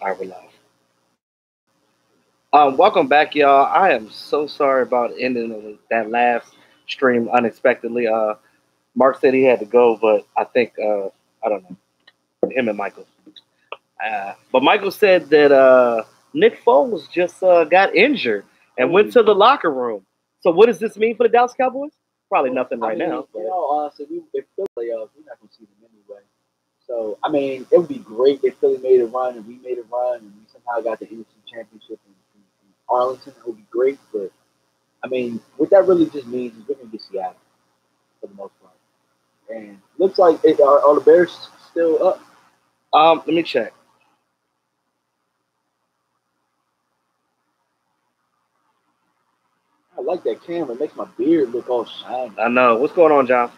All right, we're live. Welcome back, y'all. I am so sorry about ending that last stream unexpectedly. Mark said he had to go, but I think I don't know him and Michael. But Michael said that Nick Foles just got injured and went to the locker room. So what does this mean for the Dallas Cowboys? Probably nothing right now. But. Honestly, if Philly playoffs, we're not going to see them anyway. So, I mean, it would be great if Philly made a run and we made a run and we somehow got the NFC Championship in Arlington. It would be great. But, I mean, what that really just means is we're going to get Seattle for the most part. And looks like are the Bears still up? Let me check. I like that camera. It makes my beard look all shiny. I know. What's going on, John?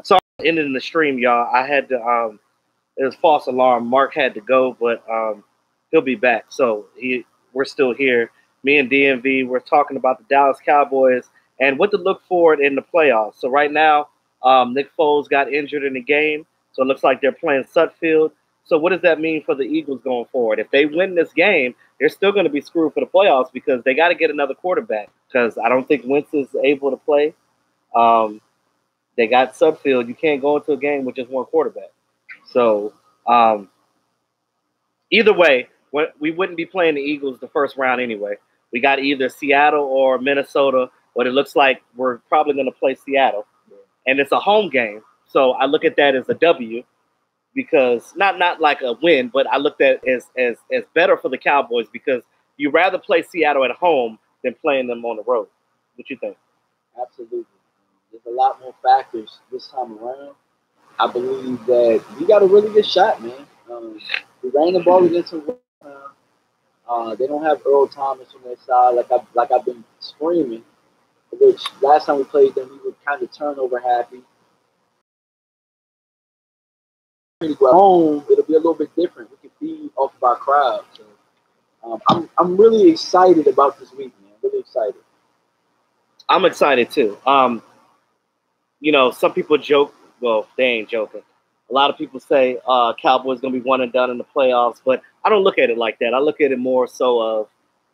Sorry, ending the stream, y'all. I had to. It was false alarm. Mark had to go, but he'll be back. So we're still here. Me and DMV, we're talking about the Dallas Cowboys and what to look for in the playoffs. So right now, Nick Foles got injured in the game, so it looks like they're playing Sutfield. So what does that mean for the Eagles going forward? If they win this game, they're still going to be screwed for the playoffs because they got to get another quarterback because I don't think Wentz is able to play. They got Sutfield. You can't go into a game with just one quarterback. So either way, we wouldn't be playing the Eagles the first round anyway. We got either Seattle or Minnesota, but it looks like we're probably going to play Seattle. And it's a home game. So I look at that as a W because not like a win, but I looked at it as better for the Cowboys because you rather play Seattle at home than playing them on the road. What you think? Absolutely. There's a lot more factors this time around. I believe that we got a really good shot, man. We ran the ball against them. They don't have Earl Thomas on their side like I've been screaming. Which last time we played them, we were kind of turnover happy. Home, it'll be a little bit different. We can feed off of our crowd. So, I'm really excited about this week, man. Really excited. I'm excited too. Some people joke. Well, they ain't joking. A lot of people say Cowboys going to be one and done in the playoffs, but I don't look at it like that. I look at it more so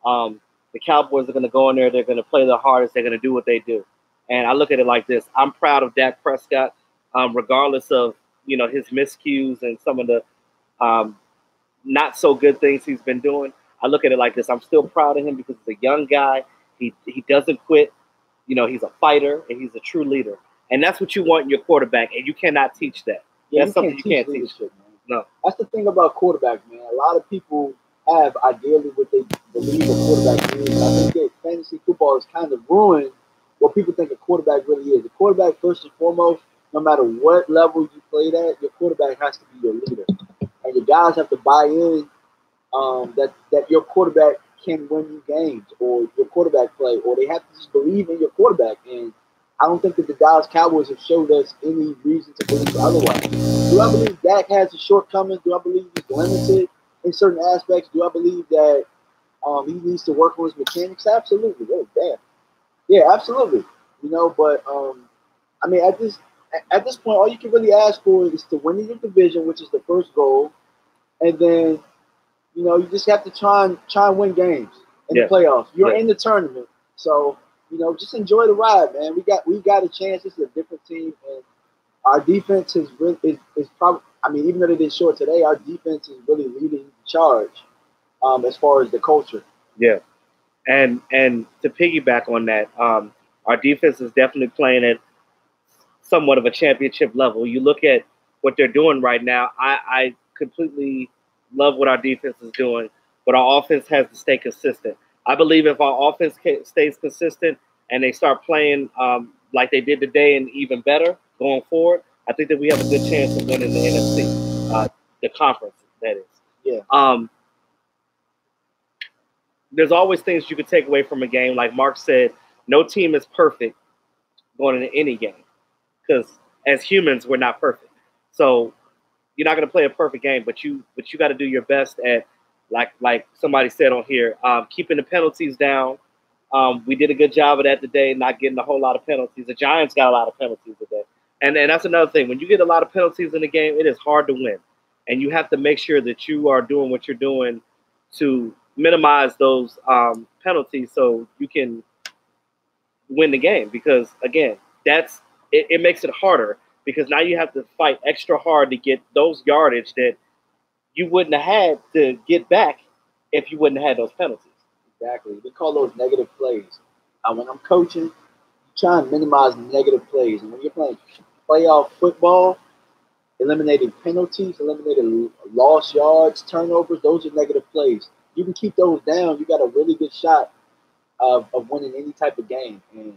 of the Cowboys are going to go in there. They're going to play their hardest. They're going to do what they do. And I look at it like this. I'm proud of Dak Prescott, regardless of, his miscues and some of the not so good things he's been doing. I look at it like this. I'm still proud of him because he's a young guy. He doesn't quit. He's a fighter and he's a true leader. And that's what you want in your quarterback, and you cannot teach that. Yeah, that's something you can't teach. Man. No. That's the thing about quarterback, man. A lot of people have ideally what they believe a quarterback is. I think that fantasy football has kind of ruined what people think a quarterback really is. The quarterback, first and foremost, no matter what level you played at, your quarterback has to be your leader. And your guys have to buy in that your quarterback can win you games or your quarterback play, or they have to just believe in your quarterback. And I don't think that the Dallas Cowboys have showed us any reason to believe otherwise. Do I believe Dak has a shortcomings? Do I believe he's limited in certain aspects? Do I believe that he needs to work on his mechanics? Absolutely. Oh, damn. Yeah, absolutely. But I mean, at this point, all you can really ask for is to win your division, which is the first goal, and then you just have to try and win games in the playoffs. You're in the tournament, so. Just enjoy the ride, man. We got a chance. This is a different team, and our defense is probably. I mean, even though they did short today, our defense is really leading the charge as far as the culture. Yeah, and to piggyback on that, our defense is definitely playing at somewhat of a championship level. You look at what they're doing right now. I completely love what our defense is doing, but our offense has to stay consistent. I believe if our offense stays consistent and they start playing like they did today and even better going forward, I think that we have a good chance of winning the NFC, the conference, that is. Yeah. There's always things you could take away from a game. Like Mark said, no team is perfect going into any game because as humans, we're not perfect. So you're not going to play a perfect game, but you got to do your best at, like somebody said on here, keeping the penalties down. We did a good job of that today, not getting a whole lot of penalties. The Giants got a lot of penalties today. And that's another thing. When you get a lot of penalties in the game, it is hard to win. And you have to make sure that you are doing what you're doing to minimize those penalties so you can win the game. Because again, it makes it harder because now you have to fight extra hard to get those yardage that you wouldn't have had to get back if you wouldn't have had those penalties. Exactly. We call those negative plays. When I'm coaching, you try and minimize negative plays. And when you're playing playoff football, eliminating penalties, eliminating lost yards, turnovers, those are negative plays. You can keep those down. You got a really good shot of winning any type of game. And you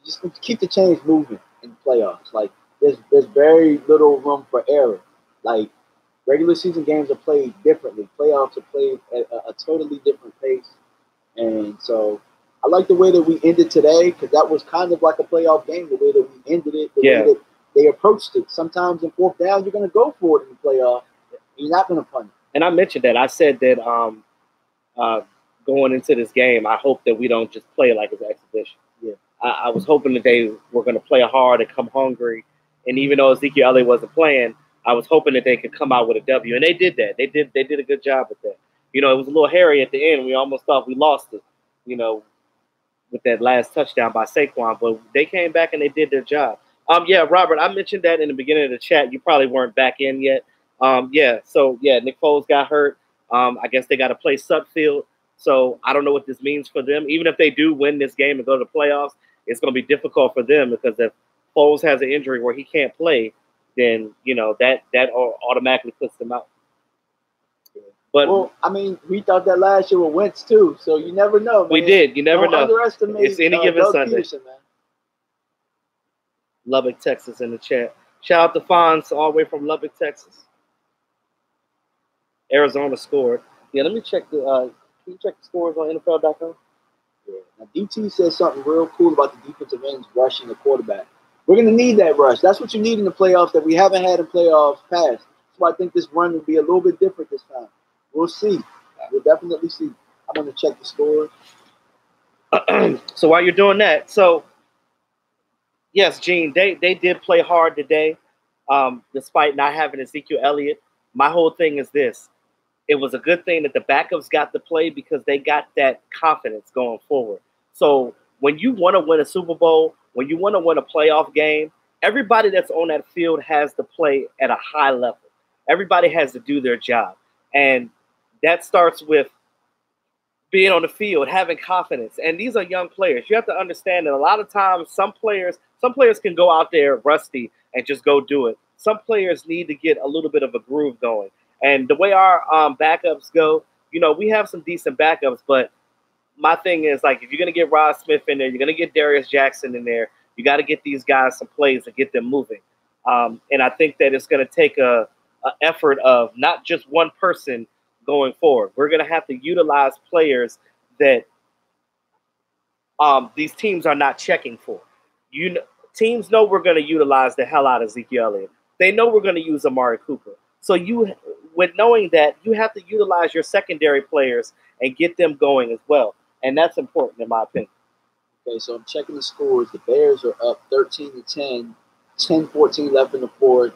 just keep the chains moving in the playoffs. Like, there's very little room for error. Like, regular season games are played differently. Playoffs are played at a totally different pace. And so I like the way that we ended today because that was kind of like a playoff game, the way that we ended it, the way that they approached it. Sometimes in fourth down, you're going to go for it in the playoff. You're not going to punt it. And I mentioned that. I said that going into this game, I hope that we don't just play it like it's an exhibition. Yeah. I was hoping that they were going to play hard and come hungry. And even though Ezekiel Elliott wasn't playing, I was hoping that they could come out with a W. And they did that. They did a good job with that. You know, it was a little hairy at the end. We almost thought we lost it, you know, with that last touchdown by Saquon. But they came back and they did their job. Yeah, Robert, I mentioned that in the beginning of the chat. You probably weren't back in yet. Nick Foles got hurt. I guess they got to play Sudfield. So I don't know what this means for them. Even if they do win this game and go to the playoffs, it's going to be difficult for them because if Foles has an injury where he can't play, then, you know, that automatically puts them out. But well, I mean, we thought that last year with Wentz too, so you never know, man. We did. You never know. Underestimate it's any given Doug Sunday. Peterson, man. Lubbock, Texas in the chat. Shout out to Fonz all the way from Lubbock, Texas. Arizona scored. Yeah, let me check the can you check the scores on NFL.com? Yeah. Now DT says something real cool about the defensive ends rushing the quarterback. We're gonna need that rush. That's what you need in the playoffs that we haven't had in playoffs past. That's why I think this run will be a little bit different this time. We'll see. We'll definitely see. I'm gonna check the scores. So while you're doing that, so yes, Gene, they did play hard today, despite not having Ezekiel Elliott. My whole thing is this. It was a good thing that the backups got to play because they got that confidence going forward. So when you want to win a Super Bowl, when you want to win a playoff game, everybody that's on that field has to play at a high level. Everybody has to do their job. And that starts with being on the field, having confidence. And these are young players. You have to understand that a lot of times some players can go out there rusty and just go do it. Some players need to get a little bit of a groove going. And the way our backups go, you know, we have some decent backups, but my thing is, like, if you're going to get Rod Smith in there, you're going to get Darius Jackson in there, you got to get these guys some plays and get them moving. And I think that it's going to take a effort of not just one person going forward. We're going to have to utilize players that these teams are not checking for. Teams know we're going to utilize the hell out of Ezekiel Elliott. They know we're going to use Amari Cooper. So with knowing that, you have to utilize your secondary players and get them going as well. And that's important in my opinion. Okay, so I'm checking the scores. The Bears are up 13-10, 10-14 left in the fourth.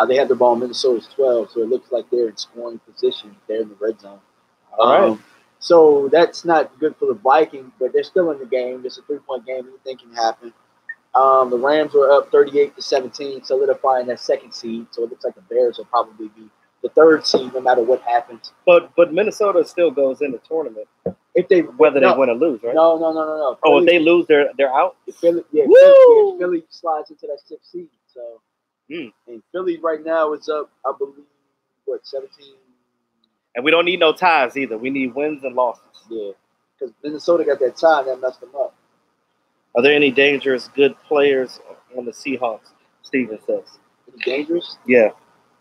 They have the ball. Minnesota's 12, so it looks like they're in scoring position. They're in the red zone. All right. So that's not good for the Vikings, but they're still in the game. It's a 3-point game. Anything can happen. The Rams were up 38-17, solidifying that second seed. So it looks like the Bears will probably be the third seed no matter what happens. But Minnesota still goes in the tournament if they whether they win or lose, right? No. Philly, if they lose, they're out. Philly slides into that sixth seed. So and Philly right now is up, I believe, 17. And we don't need no ties either. We need wins and losses. Yeah, because Minnesota got that tie that messed them up. Are there any dangerous good players on the Seahawks? Steven says. Any dangerous? Yeah.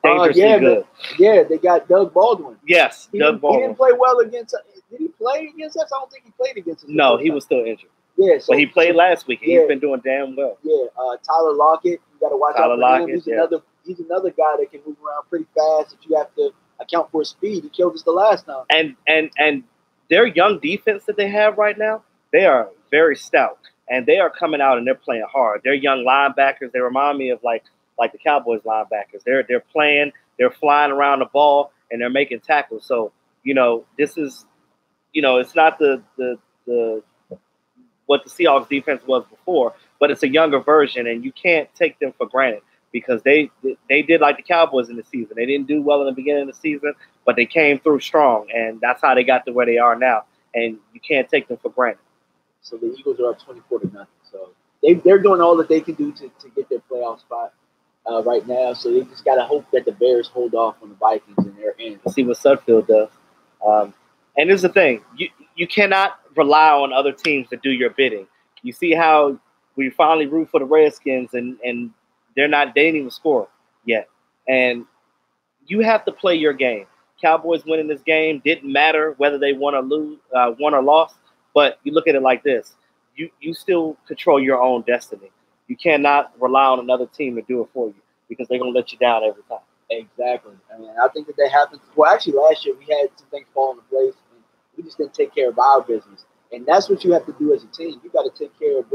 Dangerously good. They got Doug Baldwin. Yes, Doug Baldwin. He didn't play well against us. Did he play against us? I don't think he played against us. No, he was still injured. Yeah, but he played last week. He's been doing damn well. Yeah, Tyler Lockett. You got to watch out for him. He's another guy that can move around pretty fast. That you have to account for his speed. He killed us the last time. And their young defense that they have right now, they are very stout. And they are coming out and they're playing hard. They're young linebackers. They remind me of like the Cowboys linebackers. They're playing, they're flying around the ball, and they're making tackles. So This is, it's not the what the Seahawks defense was before, but it's a younger version, and you can't take them for granted because they did like the Cowboys in the season. They didn't do well in the beginning of the season, but they came through strong, and that's how they got to where they are now. And you can't take them for granted. So the Eagles are up 24-0. So they're doing all that they can do to get their playoff spot right now. So they just got to hope that the Bears hold off on the Vikings in their end. See what Sudfeld does. And here's the thing. You cannot rely on other teams to do your bidding. You see how we finally root for the Redskins, and they didn't even score yet. And you have to play your game. Cowboys winning this game didn't matter whether they won or lost, but you look at it like this. You still control your own destiny. You cannot rely on another team to do it for you because they're going to let you down every time. Exactly. I mean, I think that happened. Well, actually, last year we had some things fall into place, and we just didn't take care of our business. And that's what you have to do as a team. You got to take care of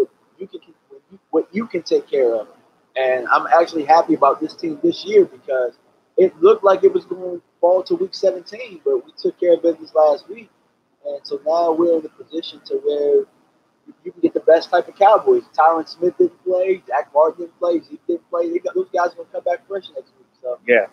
what you can take care of. And I'm actually happy about this team this year because it looked like it was going to fall to week 17, but we took care of business last week. And so now we're in a position to where you can get the best type of Cowboys. Tyron Smith didn't play. Jack Martin didn't play. Zeke didn't play. Those guys are going to come back fresh next week. So. Yeah.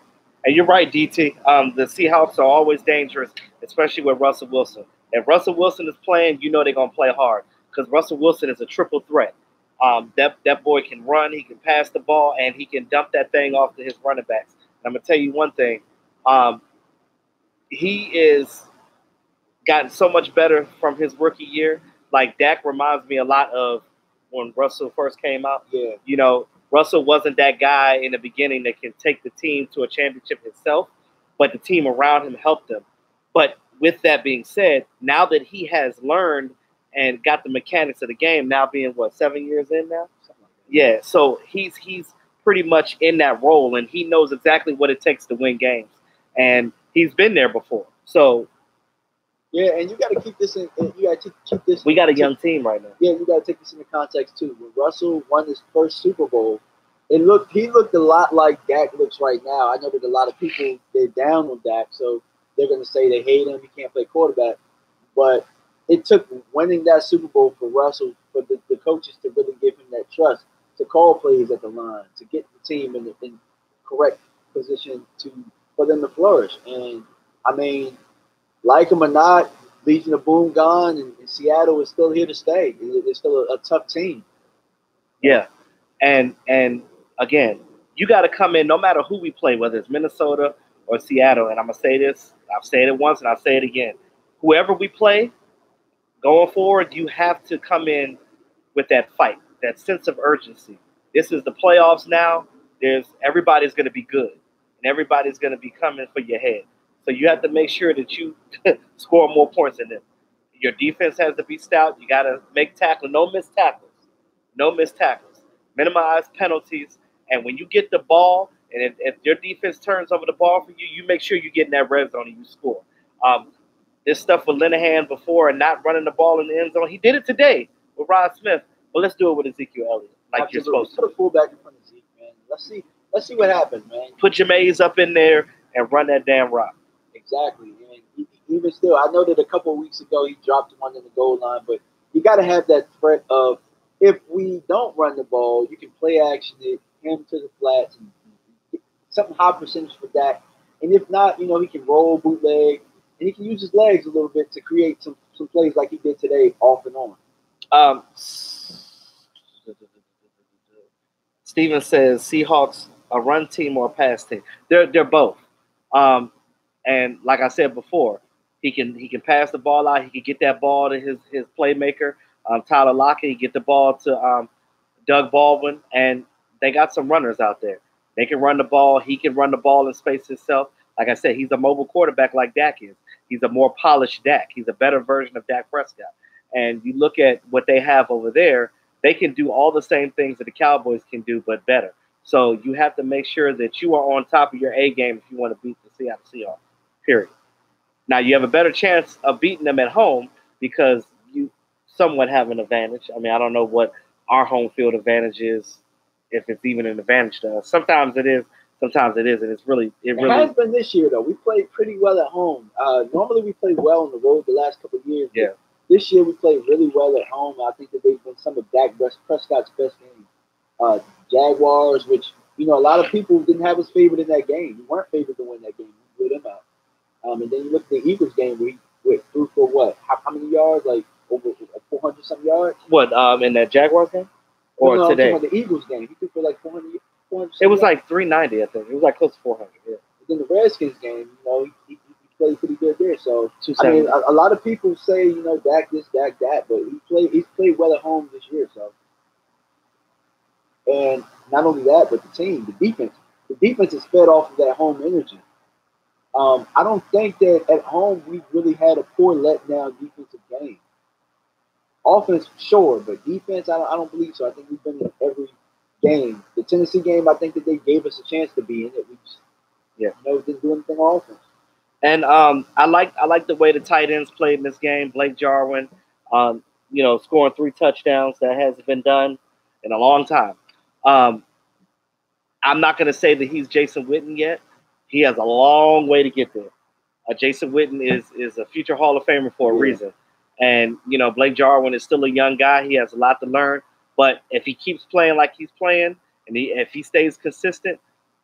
And you're right, DT. The Seahawks are always dangerous, especially with Russell Wilson. If Russell Wilson is playing, you know they're going to play hard because Russell Wilson is a triple threat. That boy can run, he can pass the ball, and he can dump that thing off to his running backs. And I'm going to tell you one thing. He is gotten so much better from his rookie year. Like, Dak reminds me a lot of when Russell first came out. Yeah. Russell wasn't that guy in the beginning that can take the team to a championship himself, but the team around him helped him. But with that being said, now that he has learned and got the mechanics of the game, now being, 7 years in now? Yeah, so he's pretty much in that role, and he knows exactly what it takes to win games. And he's been there before. So yeah, and you got to keep this in. You got to keep this. We got a young team right now. Yeah, you got to take this into context too. When Russell won his first Super Bowl, he looked a lot like Dak looks right now. I know that a lot of people they're down on Dak, so they're going to say they hate him. He can't play quarterback. But it took winning that Super Bowl for Russell, for the coaches to really give him that trust to call plays at the line, to get the team in correct position for them to flourish. And I mean, like him or not, Legion of Boom gone, and Seattle is still here to stay. It's still a tough team. Yeah, and again, you got to come in no matter who we play, whether it's Minnesota or Seattle. And I'm gonna say this: I've said it once, and I'll say it again. Whoever we play going forward, you have to come in with that fight, that sense of urgency. This is the playoffs now. Everybody's going to be good, and everybody's going to be coming for your head. So you have to make sure that you score more points than them. Your defense has to be stout. You got to make tackles. No missed tackles. No missed tackles. Minimize penalties. And when you get the ball, and if your defense turns over the ball for you, you make sure you get in that red zone and you score. This stuff with Linehan before and not running the ball in the end zone, he did it today with Rod Smith. But let's do it with Ezekiel Elliott, like Absolutely. You're supposed to. Put a fullback in front of Zeke, man. Let's see what happens, man. Put Jameis up in there and run that damn rock. Exactly. And even still, I know that a couple of weeks ago he dropped one in the goal line, but you got to have that threat of if we don't run the ball, you can play action it, him to the flats, and get something high percentage for that. And if not, he can roll, bootleg, and he can use his legs a little bit to create some plays like he did today, off and on. Steven says Seahawks a run team or a pass team. They're both. And like I said before, he can pass the ball out. He can get that ball to his playmaker, Tyler Lockett. He get the ball to Doug Baldwin, and they got some runners out there. They can run the ball. He can run the ball in space himself. Like I said, he's a mobile quarterback like Dak is. He's a more polished Dak. He's a better version of Dak Prescott. And you look at what they have over there, they can do all the same things that the Cowboys can do, but better. So you have to make sure that you are on top of your A game if you want to beat the Seattle Seahawks, period. Now, you have a better chance of beating them at home because you somewhat have an advantage. I mean, I don't know what our home field advantage is, if it's even an advantage to us. Sometimes it is, sometimes it isn't. It really has been this year though. We played pretty well at home. Normally we play well on the road the last couple of years. Yeah. This year we played really well at home. I think that they've been some of Dak Prescott's best games. Jaguars, which a lot of people didn't have us favored in that game. We weren't favored to win that game. We blew them out. And then you look at the Eagles game. We threw for what? How many yards? Like over 400 some yards. What? In that Jaguars game? Or no, today? I'm talking about the Eagles game. He threw for like 400. It was like 390, I think. It was like close to 400. Yeah. Then the Redskins game, he played pretty good there. So I mean, a lot of people say Dak this, Dak that, but he's played well at home this year. So, and not only that, but the defense is fed off of that home energy. I don't think that at home we really had a poor letdown defensive game. Offense, sure, but defense, I don't believe so. I think we've been in every game. The Tennessee game, I think that they gave us a chance to be in it. We just, didn't do anything on offense. And I like the way the tight ends played in this game. Blake Jarwin, scoring 3 touchdowns. That hasn't been done in a long time. I'm not going to say that he's Jason Witten yet. He has a long way to get there. Jason Witten is a future Hall of Famer for a reason. And, Blake Jarwin is still a young guy. He has a lot to learn. But if he keeps playing like he's playing, and if he stays consistent,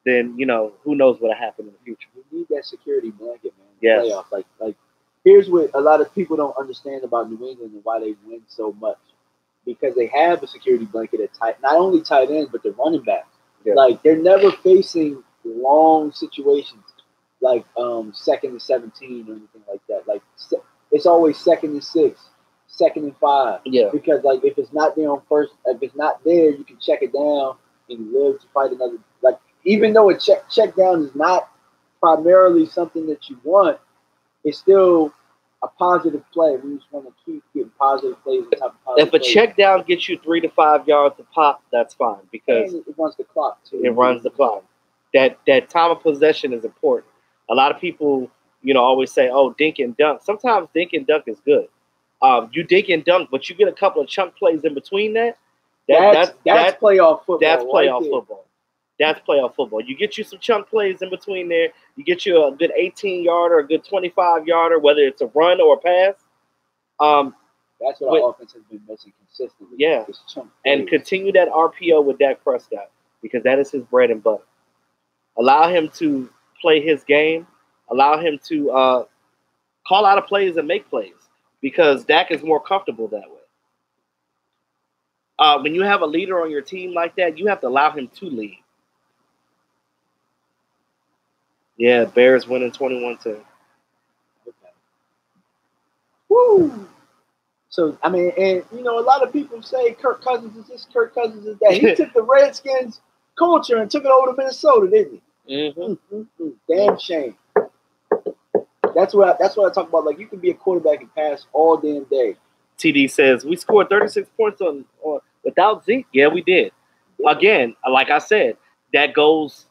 then, who knows what'll happen in the future. We need that security blanket, man. Yes. Playoff. Like, here's what a lot of people don't understand about New England and why they win so much. Because they have a security blanket at not only tight ends, but the running backs. Yeah. Like, they're never facing long situations like 2nd and 17 or anything like that. Like, it's always 2nd and 6, 2nd and 5. Yeah. Because like if it's not there on first, if it's not there, you can check it down and you live to fight another. Like even though a check down is not primarily something that you want, it's still a positive play. We just want to keep getting positive plays on top of positive If a plays. check down gets you 3 to 5 yards to pop, that's fine because it runs the clock too. It runs the clock. That time of possession is important. A lot of people, always say, "Oh, dink and dunk." Sometimes dink and dunk is good. You dink and dunk, but you get a couple of chunk plays in between that. That's playoff football. That's playoff football. That's playoff football. You get you some chunk plays in between there. You get you a good 18-yarder, a good 25-yarder, whether it's a run or a pass. That's what our offense has been missing consistently. Yeah, and continue that RPO with Dak Prescott because that is his bread and butter. Allow him to play his game. Allow him to call out of plays and make plays because Dak is more comfortable that way. When you have a leader on your team like that, you have to allow him to lead. Yeah, Bears winning 21-10. Okay. Woo! So, I mean, and, a lot of people say Kirk Cousins is this, Kirk Cousins is that. He took the Redskins culture and took it over to Minnesota, didn't he? Mm-hmm. Damn shame. That's what I talk about. Like, you can be a quarterback and pass all damn day. TD says, we scored 36 points on without Zeke. Yeah, we did. Again, like I said, that goes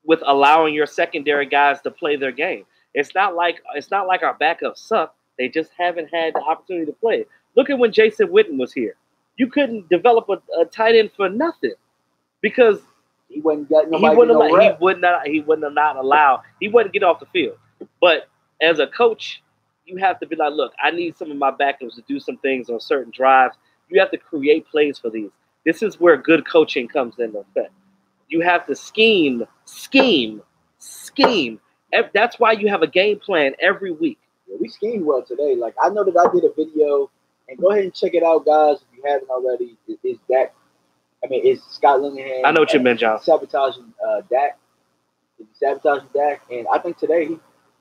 with allowing your secondary guys to play their game. It's not like our backups suck. They just haven't had the opportunity to play. Look at when Jason Witten was here. You couldn't develop a tight end for nothing because he wouldn't get nobody. He wouldn't get off the field. But as a coach, you have to be like, look, I need some of my backups to do some things on certain drives. You have to create plays for these. This is where good coaching comes into effect. You have to scheme. That's why you have a game plan every week. Yeah, we schemed well today. Like, I know that I did a video, and go ahead and check it out, guys, if you haven't already. It's Scott Linehan. I know what you meant, John. Sabotaging Dak. And I think today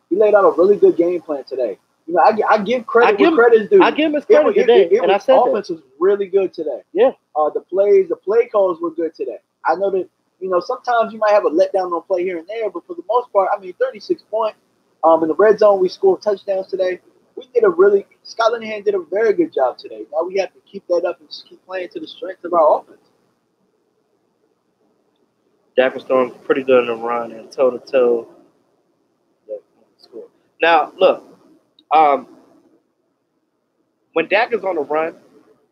he laid out a really good game plan today. I give credit where credit's due. I give him his credit today, and I said that. Offense was really good today. Yeah. The play calls were good today. I know that, sometimes you might have a letdown on play here and there, but for the most part, 36 points. In the red zone, we scored touchdowns today. Scott Linehan did a very good job today. Now we have to keep that up and just keep playing to the strength of our offense. Dak was throwing pretty good in the run and toe-to-toe. Now, look, when Dak is on the run,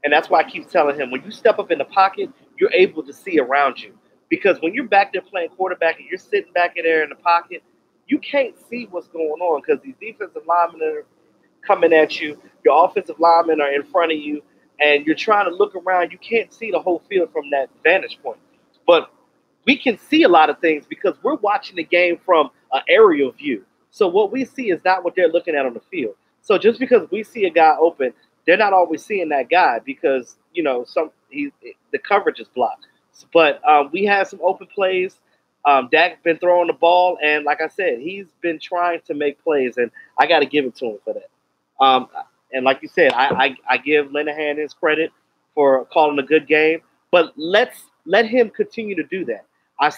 and that's why I keep telling him, when you step up in the pocket, you're able to see around you. Because when you're back there playing quarterback and you're sitting back in there in the pocket, you can't see what's going on because these defensive linemen are coming at you. Your offensive linemen are in front of you, and you're trying to look around. You can't see the whole field from that vantage point. But we can see a lot of things because we're watching the game from an aerial view. So what we see is not what they're looking at on the field. So just because we see a guy open, they're not always seeing that guy because the coverage is blocked. But we had some open plays. Dak been throwing the ball, and like I said, he's been trying to make plays, and I got to give it to him for that. And like you said, I give Linehan his credit for calling a good game, but let him continue to do that.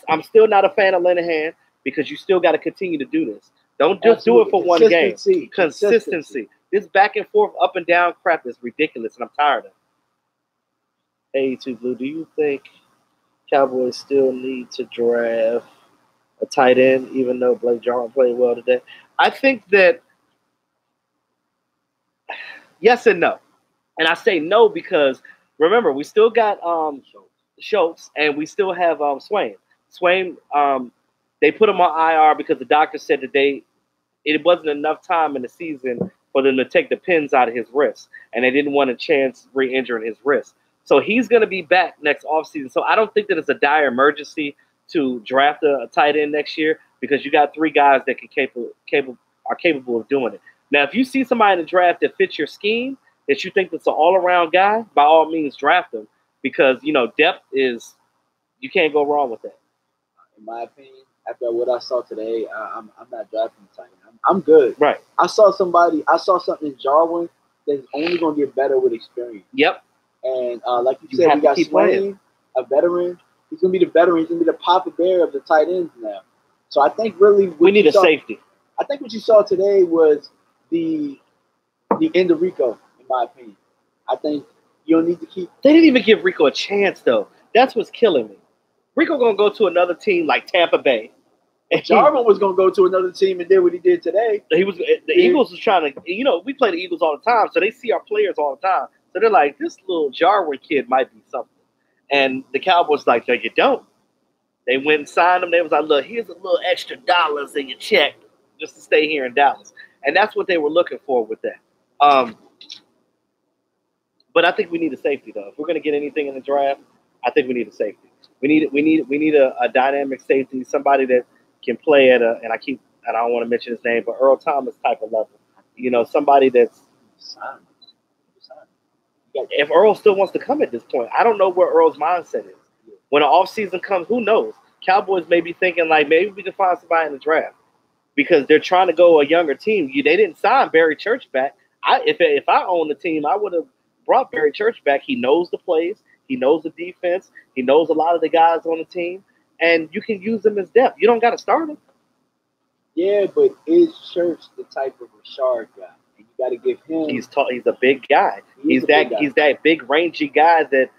I'm still not a fan of Linehan because you still got to continue to do this. Don't just do it for one game. Consistency. This back and forth, up and down crap is ridiculous, and I'm tired of it. A2 Blue, do you think Cowboys still need to draft a tight end, even though Blake Jarwin played well today? I think that yes and no. And I say no because, remember, we still got Schultz, and we still have Swain. Swain, they put him on IR because the doctor said that it wasn't enough time in the season for them to take the pins out of his wrist, and they didn't want a chance re-injuring his wrist. So he's going to be back next offseason. So I don't think that it's a dire emergency to draft a tight end next year because you got 3 guys that are capable of doing it. Now, if you see somebody in the draft that fits your scheme, that you think that's an all-around guy, by all means draft him because, depth is – you can't go wrong with that. In my opinion, after what I saw today, I'm not drafting the tight end. I'm good. Right. I saw something in Jarwin that's only going to get better with experience. Yep. And like you said, we got Swain, a veteran. He's going to be the veteran. He's going to be the Papa Bear of the tight ends now. So I think really we need a safety. I think what you saw today was the end of Rico, in my opinion. I think you don't need to keep. They didn't even give Rico a chance, though. That's what's killing me. Rico going to go to another team like Tampa Bay. And Jarwin was going to go to another team and did what he did today. The Eagles was trying to, we play the Eagles all the time, so they see our players all the time. So they're like, this little Jarwin kid might be something. And the Cowboys like, no, you don't. They went and signed him. They was like, look, here's a little extra dollars in your check just to stay here in Dallas. And that's what they were looking for with that. But I think we need a safety, though. If we're going to get anything in the draft, I think we need a safety. We need a dynamic safety, somebody that can play at and I don't want to mention his name, but Earl Thomas type of level. Somebody that's if Earl still wants to come at this point. I don't know where Earl's mindset is. When the offseason comes, who knows? Cowboys may be thinking like maybe we can find somebody in the draft because they're trying to go a younger team. They didn't sign Barry Church back. If I owned the team, I would have brought Barry Church back. He knows the plays. He knows the defense. He knows a lot of the guys on the team. And you can use them as depth. You don't got to start him. Yeah, but is Church the type of Rashard guy? And you got to give him. He's a big guy. He's that big rangy guy that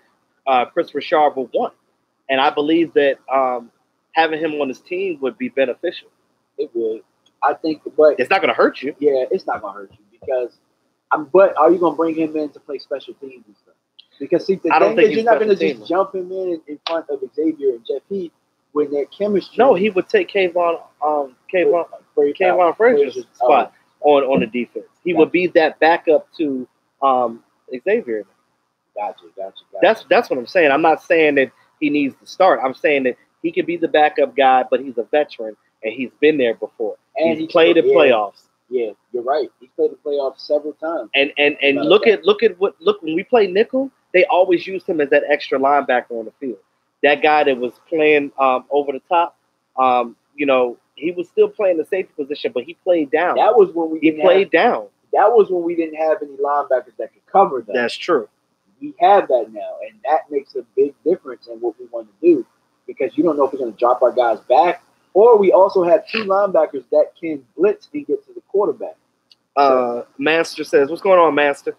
Chris Rashard will want. And I believe that having him on his team would be beneficial. It would. I think, but it's not going to hurt you. Yeah, it's not going to hurt you because. But are you going to bring him in to play special teams and stuff? Because see, the thing is, you're not going to just jump him in front of Xavier and Jeff Heath with that chemistry. No, he would take Kayvon Frazier's spot on the defense. He would be that backup to Xavier. Gotcha. That's what I'm saying. I'm not saying that he needs to start. I'm saying that he can be the backup guy, but he's a veteran and he's been there before. And he's played in playoffs. Yeah, you're right. He played the playoffs several times. And look when we play nickel, they always used him as that extra linebacker on the field. That guy that was playing over the top, he was still playing the safety position, but he played down. That was when we played down. That was when we didn't have any linebackers that could cover that. That's true. We have that now, and that makes a big difference in what we want to do because you don't know if we're going to drop our guys back, or we also have 2 linebackers that can blitz and get to the quarterback. Master says, "What's going on, Master?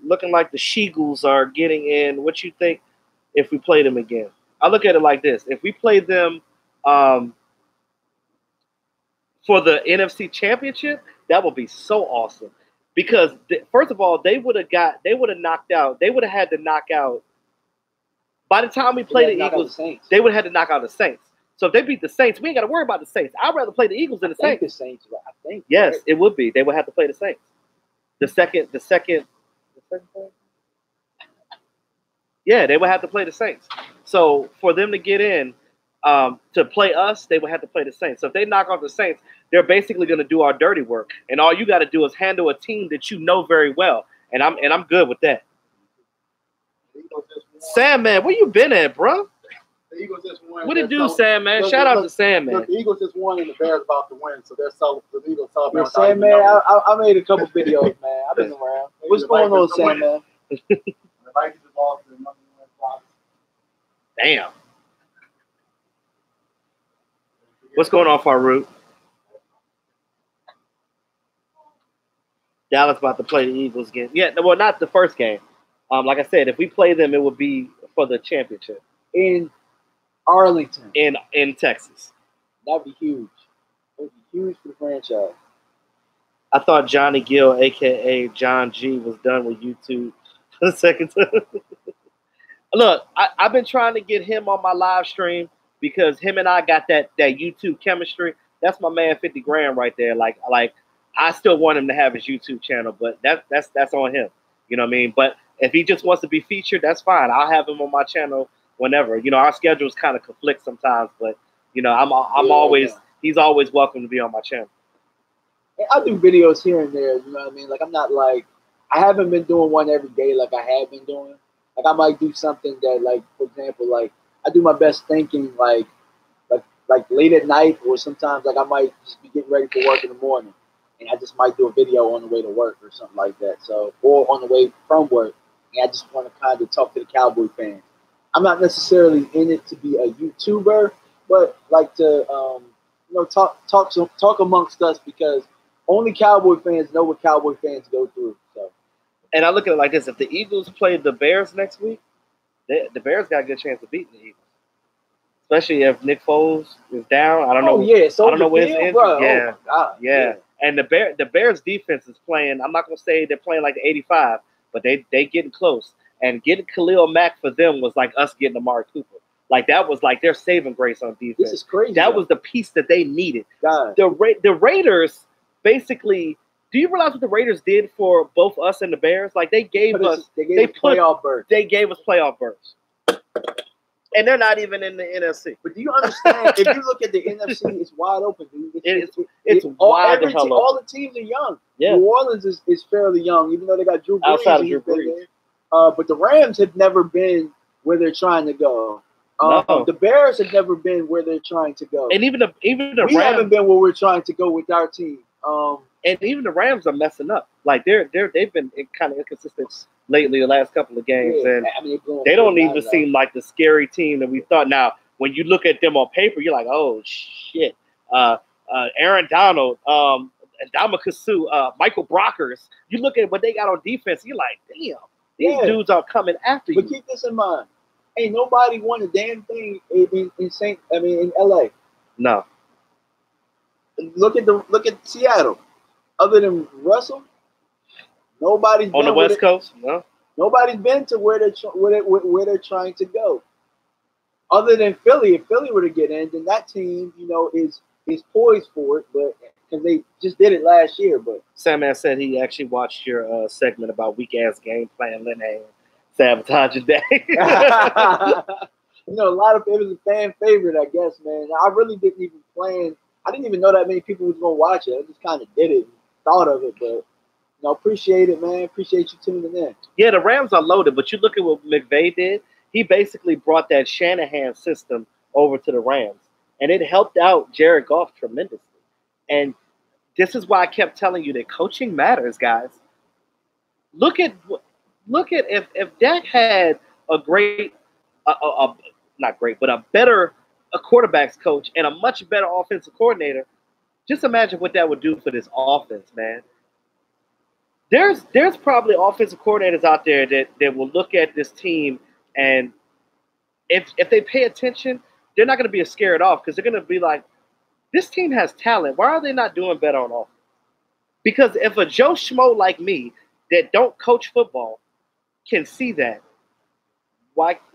Looking like the Sheagles are getting in. What you think if we play them again?" I look at it like this: if we play them for the NFC Championship, that would be so awesome. Because first of all, they would have had to knock out By the time we play the Eagles, they would have had to knock out the Saints. So if they beat the Saints, we ain't got to worry about the Saints. I'd rather play the Eagles than the Saints. The Saints, I think. Yes, right? it would be. They would have to play the Saints. The second. Yeah, they would have to play the Saints. So for them to get in, to play us, they would have to play the Saints. So if they knock off the Saints, they're basically going to do our dirty work, and all you got to do is handle a team that you know very well, and I'm good with that. Sandman, where you been at, bro? The Eagles just won. What it do, Sandman? Shout out to Sandman. Look, the Eagles just won, and the Bears about to win, so they're so the Eagles celebrating. Sandman, I made a couple videos, man. I've been around. What's going on, Sandman? Damn. What's going on, Farouk? Dallas about to play the Eagles again. Yeah, well, not the first game. Like I said, if we play them, it would be for the championship in Arlington, in Texas. That'd be huge. It'd be huge for the franchise. I thought Johnny Gill, aka John G, was done with YouTube for the second time. Look, I've been trying to get him on my live stream because him and I got that YouTube chemistry. That's my man, 50 grand right there. Like I still want him to have his YouTube channel, but that's on him. You know what I mean? But if he just wants to be featured, that's fine. I'll have him on my channel whenever. You know, our schedules kind of conflict sometimes, but you know, he's always welcome to be on my channel. And I do videos here and there. You know what I mean? Like I haven't been doing one every day like I have been doing. Like I might do something that, like, for example, like I do my best thinking like late at night, or sometimes like I might just be getting ready for work in the morning, and I just might do a video on the way to work or something like that. So, or on the way from work, and I just want to kind of talk to the Cowboy fans. I'm not necessarily in it to be a YouTuber, but like to talk amongst us, because only Cowboy fans know what Cowboy fans go through. So, and I look at it like this: if the Eagles play the Bears next week, the Bears got a good chance of beating the Eagles. Especially if Nick Foles is down. I don't know. Yeah, so I don't know where his injury. Bro. Yeah. Oh my God. Yeah. And the Bears defense is playing. I'm not gonna say they're playing like the 85, but they getting close. And getting Khalil Mack for them was like us getting Amari Cooper. Like that was like their saving grace on defense. This is crazy. That was the piece that they needed. God. The Raiders basically. Do you realize what the Raiders did for both us and the Bears? Like they gave us playoff berth. They gave us playoff berths. And they're not even in the NFC. But do you understand? If you look at the NFC, it's wide open, dude. It's wide the hell open. All the teams are young. Yeah. New Orleans is fairly young, even though they got Drew Brees. Outside of Drew Brees. But the Rams have never been where they're trying to go. No. The Bears have never been where they're trying to go. And even the we Rams haven't been where we're trying to go with our team. And even the Rams are messing up. Like they've been kind of inconsistent lately the last couple of games, and they don't even seem like the scary team that we thought. Now, when you look at them on paper, you're like, oh shit, Aaron Donald, Ndamukong Suh, Michael Brockers. You look at what they got on defense, you're like, damn, these dudes are coming after you. But keep this in mind, ain't nobody won a damn thing in LA. No. Look at Seattle. Other than Russell, nobody's on the West Coast. No, nobody's been to where they're trying to go. Other than Philly, if Philly were to get in, then that team, is poised for it. But because they just did it last year. But Sandman said he actually watched your segment about weak ass game plan, Linehan sabotaging day. A lot of it was a fan favorite, I guess, man. I really didn't even plan. I didn't even know that many people was gonna watch it. I just kind of did it, thought of it, but appreciate it, man. Appreciate you tuning in. Yeah, the Rams are loaded, but you look at what McVay did. He basically brought that Shanahan system over to the Rams, and it helped out Jared Goff tremendously. And this is why I kept telling you that coaching matters, guys. Look at if Dak had a great, not great, but a better quarterback's coach and a much better offensive coordinator. Just imagine what that would do for this offense, man. There's probably offensive coordinators out there that will look at this team, and if they pay attention, they're not going to be scared off, because they're going to be like, this team has talent. Why are they not doing better on offense? Because if a Joe Schmo like me that don't coach football can see that,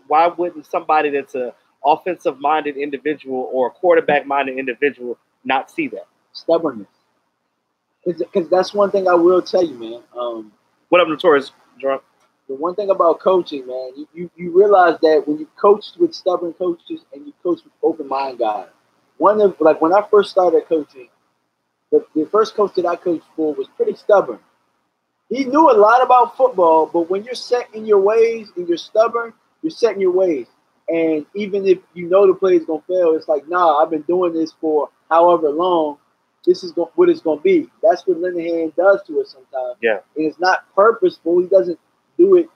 why wouldn't somebody that's a offensive-minded individual or a quarterback-minded individual not see that? Stubbornness. Because that's one thing I will tell you, man. What up, Notorious Drunk? The one thing about coaching, man, you realize that when you coach with stubborn coaches and you coach with open mind guys, when I first started coaching, the first coach that I coached for was pretty stubborn. He knew a lot about football, but when you're set in your ways and you're stubborn, you're set in your ways. And even if you know the play is gonna fail, it's like, nah, I've been doing this for however long. This is what it's gonna be. That's what Linehan does to us sometimes. Yeah. And it's not purposeful. He doesn't do it.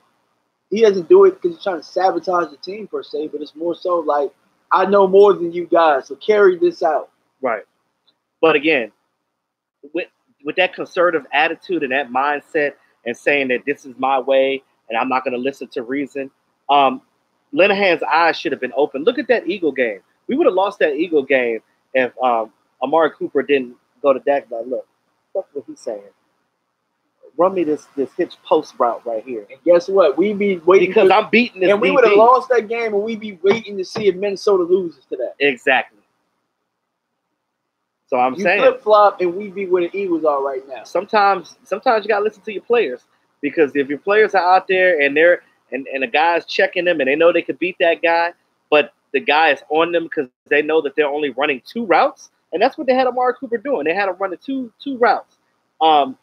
He doesn't do it because he's trying to sabotage the team per se, but it's more so like, I know more than you guys, so carry this out. Right. But again, with that conservative attitude and that mindset and saying that this is my way and I'm not going to listen to reason, Linehan's eyes should have been open. Look at that Eagle game. We would have lost that Eagle game if Amari Cooper didn't go to Dak. Like, look, what was he saying? Run me this hitch post route right here. And guess what? We be waiting because I'm beating this. And we would have lost that game, and we be waiting to see if Minnesota loses to that. Exactly. So I'm saying flip flop, and we be where the Eagles are right now. Sometimes you gotta listen to your players, because if your players are out there and they're and the guy's checking them and they know they could beat that guy, but the guy is on them because they know that they're only running 2 routes, and that's what they had Amari Cooper doing. They had him running two routes.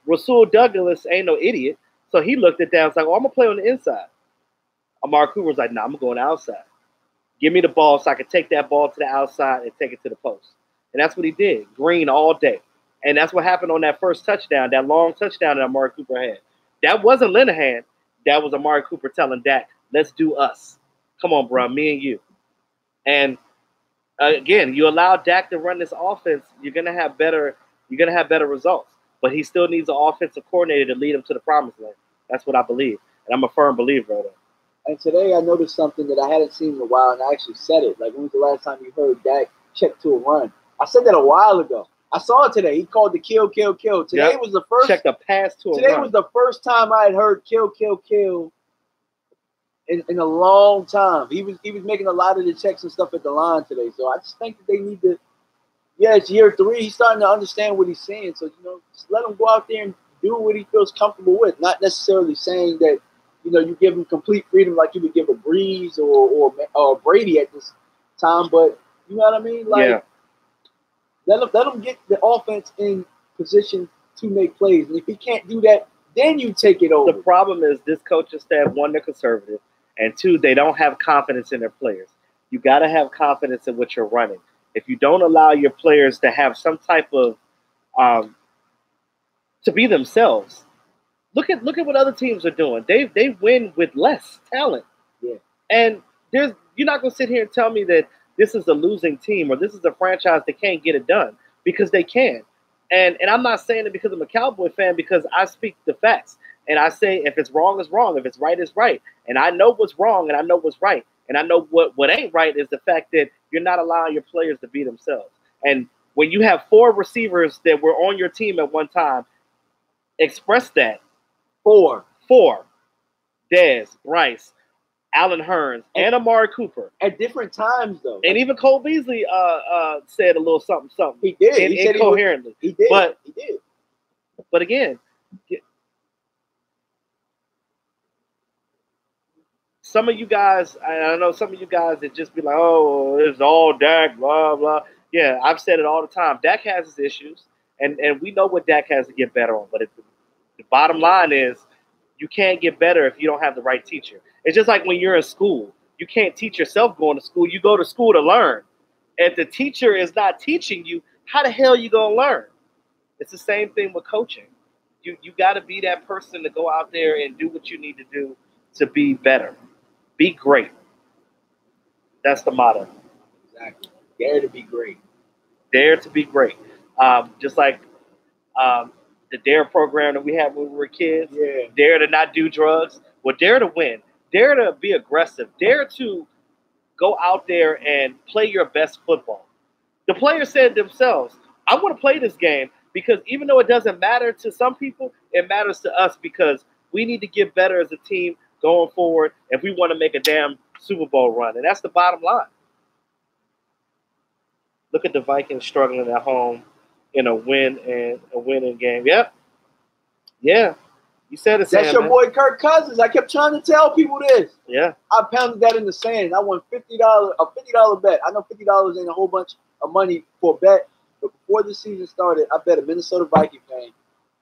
Rasul Douglas ain't no idiot, so he looked at that and was like, "Oh, I'm gonna play on the inside." Amari Cooper was like, "Nah, I'm gonna go on the outside. Give me the ball so I can take that ball to the outside and take it to the post." And that's what he did, green all day. And that's what happened on that first touchdown, that long touchdown that Amari Cooper had. That wasn't Linehan. That was Amari Cooper telling Dak, "Let's do us. Come on, bro, me and you." And again, you allow Dak to run this offense, you're gonna have better results. But he still needs an offensive coordinator to lead him to the promised land. That's what I believe. And I'm a firm believer of that. And today I noticed something that I hadn't seen in a while, and I actually said it. Like, when was the last time you heard Dak check to a run? I said that a while ago. I saw it today. He called the kill. Today was the first. Check the pass to a run. Today was the first time I had heard kill in a long time. He was making a lot of the checks and stuff at the line today. So I just think that they need to. Yeah, it's year 3. He's starting to understand what he's saying. So, just let him go out there and do what he feels comfortable with. Not necessarily saying that, you give him complete freedom like you would give a Breeze or Brady at this time. But you know what I mean? Like, yeah. Let him get the offense in position to make plays. And if he can't do that, then you take it over. The problem is this coaching staff, 1, they're conservative, and 2, they don't have confidence in their players. You got to have confidence in what you're running. If you don't allow your players to have some type of to be themselves, look at what other teams are doing. They win with less talent. Yeah. And you're not going to sit here and tell me that this is a losing team or this is a franchise that can't get it done, because they can. And I'm not saying it because I'm a Cowboy fan, because I speak the facts. And I say if it's wrong, it's wrong. If it's right, it's right. And I know what's wrong and I know what's right. And I know what ain't right is the fact that you're not allowing your players to be themselves. And when you have 4 receivers that were on your team at one time, express that. 4. Dez, Bryce, Allen Hurns, and Amari Cooper. At different times, though. And even Cole Beasley said a little something. He did. He said incoherently. He did. But again, some of you guys, I know some of you guys that just be like, "Oh, it's all Dak, blah, blah." Yeah, I've said it all the time. Dak has his issues, and we know what Dak has to get better on. But the bottom line is, you can't get better if you don't have the right teacher. It's just like when you're in school. You can't teach yourself going to school. You go to school to learn. If the teacher is not teaching you, how the hell are you going to learn? It's the same thing with coaching. You got to be that person to go out there and do what you need to do to be better. Be great. That's the motto. Exactly. Dare to be great. Dare to be great. Just like the DARE program that we had when we were kids. Yeah. Dare to not do drugs. Well, dare to win. Dare to be aggressive. Dare to go out there and play your best football. The players said themselves, I want to play this game because even though it doesn't matter to some people, it matters to us because we need to get better as a team going forward if we want to make a damn Super Bowl run, and that's the bottom line. Look at the Vikings struggling at home in a winning game. Yep. Yeah. You said it, That's Sam, your man. boy Kirk Cousins. I kept trying to tell people this. Yeah. I pounded that in the sand. I won a $50 bet. I know $50 ain't a whole bunch of money for a bet, but before the season started, I bet a Minnesota Viking fan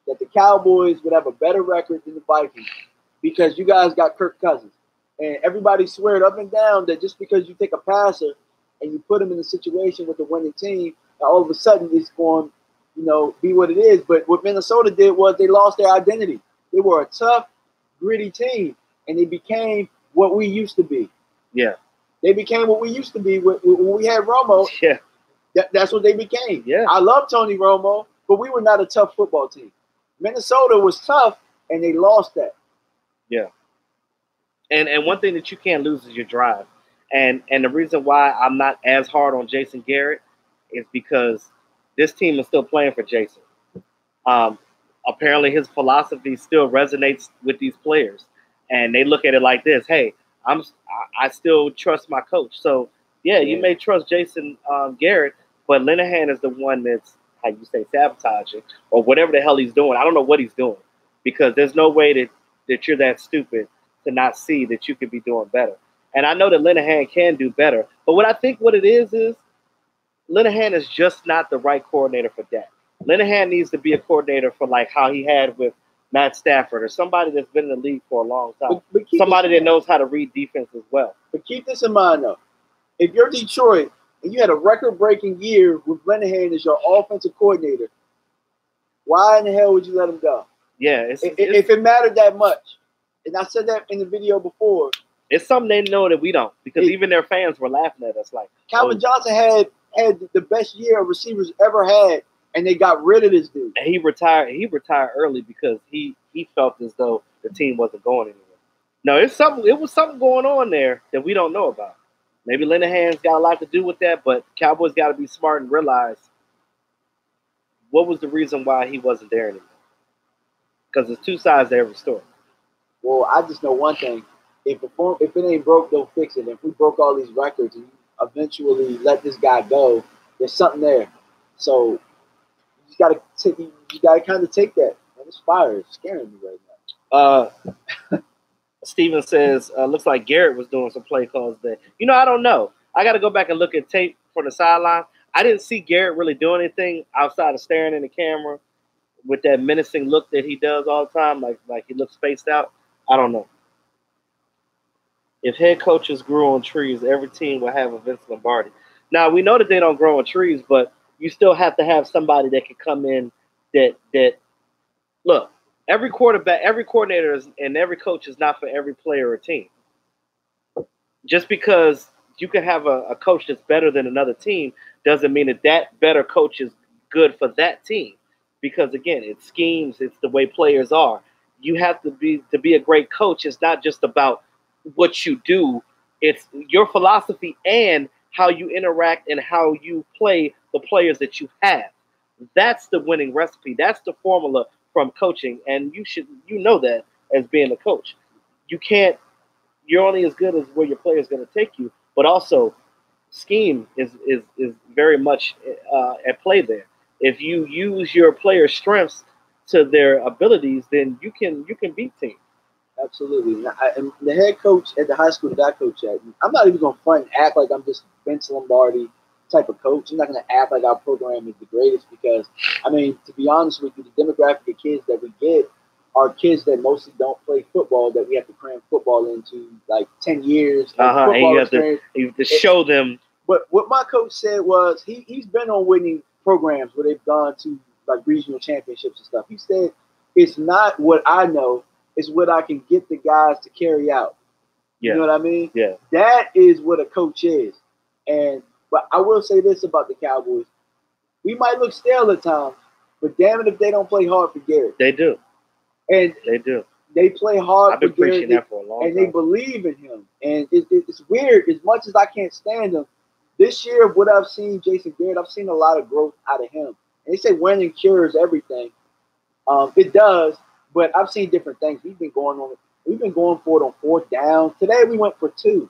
that the Cowboys would have a better record than the Vikings because you guys got Kirk Cousins. And everybody sweared up and down that just because you take a passer and you put him in a situation with a winning team, all of a sudden it's going to, be what it is. But what Minnesota did was they lost their identity. They were a tough, gritty team, and they became what we used to be. Yeah. They became what we used to be when we had Romo. Yeah. That's what they became. Yeah. I love Tony Romo, but we were not a tough football team. Minnesota was tough, and they lost that. Yeah. And one thing that you can't lose is your drive. And the reason why I'm not as hard on Jason Garrett is because this team is still playing for Jason. Apparently his philosophy still resonates with these players. And they look at it like this: hey, I still trust my coach. So, yeah, you may trust Jason Garrett, but Linehan is the one that's, how you say, sabotaging or whatever the hell he's doing. I don't know what he's doing because there's no way that you're that stupid to not see that you could be doing better. And I know that Linehan can do better. But what I think what it is Linehan is just not the right coordinator for Dak. Linehan needs to be a coordinator for like how he had with Matt Stafford or somebody that's been in the league for a long time. But somebody that knows how to read defense as well. But keep this in mind, though. If you're Detroit and you had a record-breaking year with Linehan as your offensive coordinator, why in the hell would you let him go? Yeah. If it mattered that much. And I said that in the video before. It's something they know that we don't, because even their fans were laughing at us like, Calvin Johnson had the best year of receivers ever had, and they got rid of this dude. And he retired early because he felt as though the team wasn't going anywhere. No, it was something going on there that we don't know about. Maybe Linehan's got a lot to do with that, but Cowboys got to be smart and realize what was the reason why he wasn't there anymore. Because there's two sides to every story. Well, I just know one thing. If it ain't broke, don't fix it. If we broke all these records and eventually let this guy go, there's something there. So you gotta kind of take that. Man, this fire is scaring me right now. Steven says, looks like Garrett was doing some play calls there. I don't know. I got to go back and look at tape for the sideline. I didn't see Garrett really doing anything outside of staring in the camera with that menacing look that he does all the time, like he looks spaced out. I don't know. If head coaches grew on trees, every team will have a Vince Lombardi. Now, we know that they don't grow on trees, but you still have to have somebody that can come in that look, every quarterback, every coordinator and every coach is not for every player or team. Just because you can have a coach that's better than another team doesn't mean that better coach is good for that team. Because, again, it's schemes, it's the way players are. You have to be a great coach. It's not just about what you do. It's your philosophy and how you interact and how you play the players that you have. That's the winning recipe. That's the formula from coaching, and you know that as being a coach. You're only as good as where your player is going to take you, but also scheme is very much at play there. If you use your players' strengths to their abilities, then you can beat teams. Absolutely. And the head coach at the high school that I coach at, I'm not even going to front and act like I'm just Vince Lombardi type of coach. I'm not going to act like our program is the greatest because, to be honest with you, the demographic of kids that we get are kids that mostly don't play football, that we have to cram football into like 10 years. And you have to show them. But what my coach said was he's been on winning programs where they've gone to like regional championships and stuff. He said, it's not what I know, it's what I can get the guys to carry out. Yeah. You know what I mean? Yeah. That is what a coach is. But I will say this about the Cowboys. We might look stale at times, but damn it if they don't play hard for Garrett. They do. And they do. They play hard I've been for preaching Garrett. That for a long time. And they believe in him. And it's weird. As much as I can't stand him, this year, what I've seen, Jason Garrett, I've seen a lot of growth out of him. And they say winning cures everything. It does, but I've seen different things. We've been going for it on fourth down. Today we went for 2.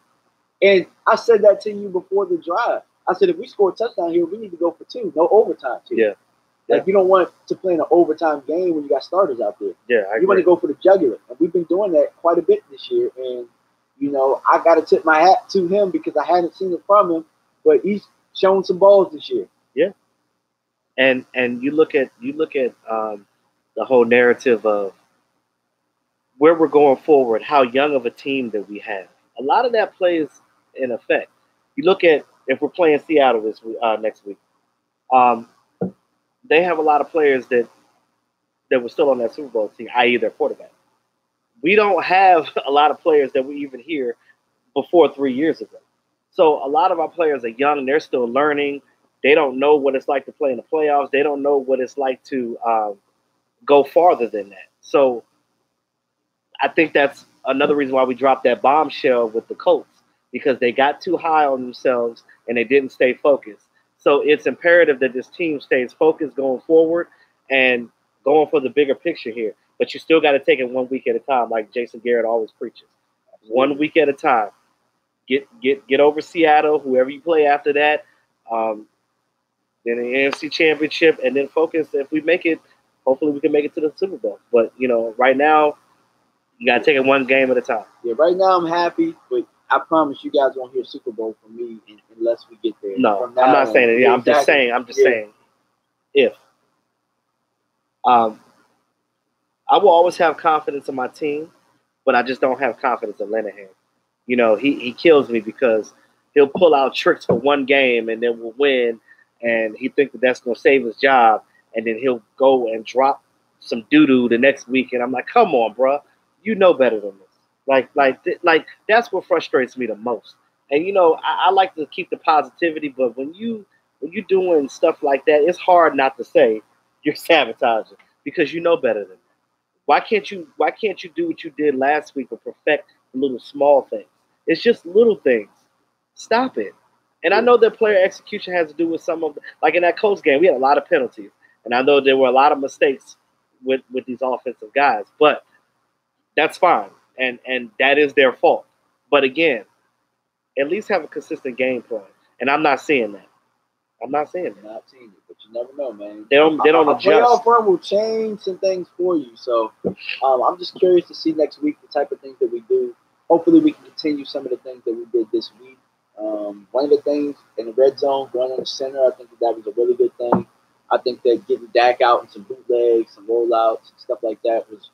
And I said that to you before the drive. I said, if we score a touchdown here, we need to go for 2. No overtime, too. Yeah. Like, you don't want to play in an overtime game when you got starters out there. Yeah, you want to go for the jugular. And we've been doing that quite a bit this year. And, I got to tip my hat to him because I hadn't seen it from him. But he's shown some balls this year. Yeah. And you look at the whole narrative of where we're going forward, how young of a team that we have. A lot of that plays in effect. You look at if we're playing Seattle next week. They have a lot of players that were still on that Super Bowl team, i.e. their quarterback. We don't have a lot of players that were even here before 3 years ago. So a lot of our players are young and they're still learning. They don't know what it's like to play in the playoffs. They don't know what it's like to go farther than that. So I think that's another reason why we dropped that bombshell with the Colts, because they got too high on themselves and they didn't stay focused. So it's imperative that this team stays focused going forward and going for the bigger picture here. But you still got to take it 1 week at a time, like Jason Garrett always preaches. 1 week at a time. Get over Seattle, whoever you play after that, then the NFC Championship, and then focus. If we make it, hopefully we can make it to the Super Bowl. But, right now, you got to take it one game at a time. Yeah, right now I'm happy, but I promise you guys won't hear Super Bowl from me unless we get there. No, I'm not saying it. Yeah, I'm just saying if. I will always have confidence in my team, but I just don't have confidence in Linehan. He kills me because he'll pull out tricks for one game and then we'll win, and he thinks that's going to save his job, and then he'll go and drop some doo-doo the next week, and I'm like, come on, bro. You know better than this. Like that's what frustrates me the most. And I like to keep the positivity, but when you're doing stuff like that, it's hard not to say you're sabotaging because you know better than that. Why can't you do what you did last week and perfect the little small things? It's just little things. Stop it. And I know that player execution has to do with some of like in that Colts game, we had a lot of penalties, and I know there were a lot of mistakes with these offensive guys, but that's fine. And that is their fault. But again, at least have a consistent game plan. And I'm not seeing that. I'm not seeing it. Not seeing it, but you never know, man. They don't adjust. Playoff run will change some things for you. So I'm just curious to see next week the type of things that we do. Hopefully we can continue some of the things that we did this week. One of the things in the red zone, going on the center, I think that was a really good thing. I think that getting Dak out and some bootlegs, some rollouts, and stuff like that was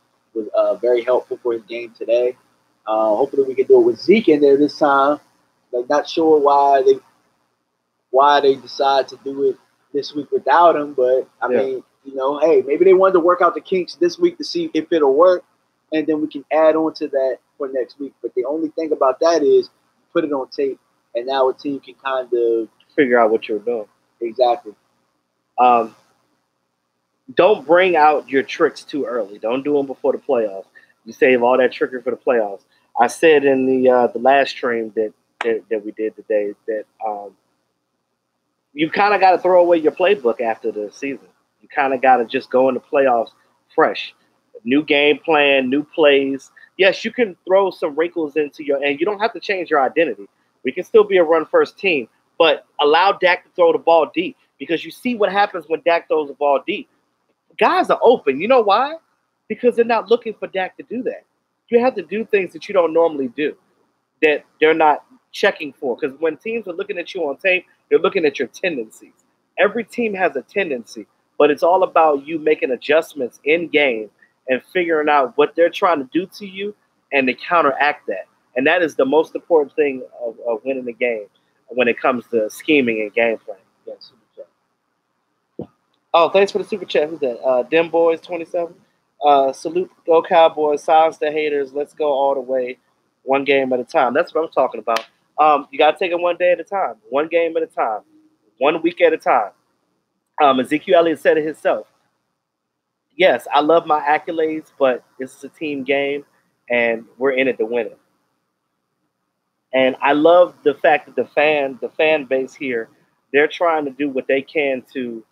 very helpful for his game today. Hopefully we can do it with Zeke in there this time. Like, not sure why they decide to do it this week without him, but I mean, hey, maybe they wanted to work out the kinks this week to see if it'll work, and then we can add on to that for next week. But the only thing about that is you put it on tape, and now a team can kind of figure out what you're doing. Exactly. Don't bring out your tricks too early. Don't do them before the playoffs. You save all that trickery for the playoffs. I said in the last stream that we did today that you kind of got to throw away your playbook after the season. You kind of got to just go into playoffs fresh. New game plan, new plays. Yes, you can throw some wrinkles into and you don't have to change your identity. We can still be a run-first team, but allow Dak to throw the ball deep because you see what happens when Dak throws the ball deep. Guys are open. You know why? Because they're not looking for Dak to do that. You have to do things that you don't normally do, that they're not checking for. Because when teams are looking at you on tape, they're looking at your tendencies. Every team has a tendency, but it's all about you making adjustments in game and figuring out what they're trying to do to you and to counteract that. And that is the most important thing of winning the game when it comes to scheming and game planning. Yeah, super chat. Oh, thanks for the super chat. Who's that? Dem Boys 27. Salute, go Cowboys. Silence the haters. Let's go all the way. One game at a time. That's what I'm talking about. You got to take it one day at a time. One game at a time. 1 week at a time. Ezekiel Elliott said it himself. Yes, I love my accolades, but this is a team game, and we're in it to win it. And I love the fact that the fan base here, they're trying to do what they can to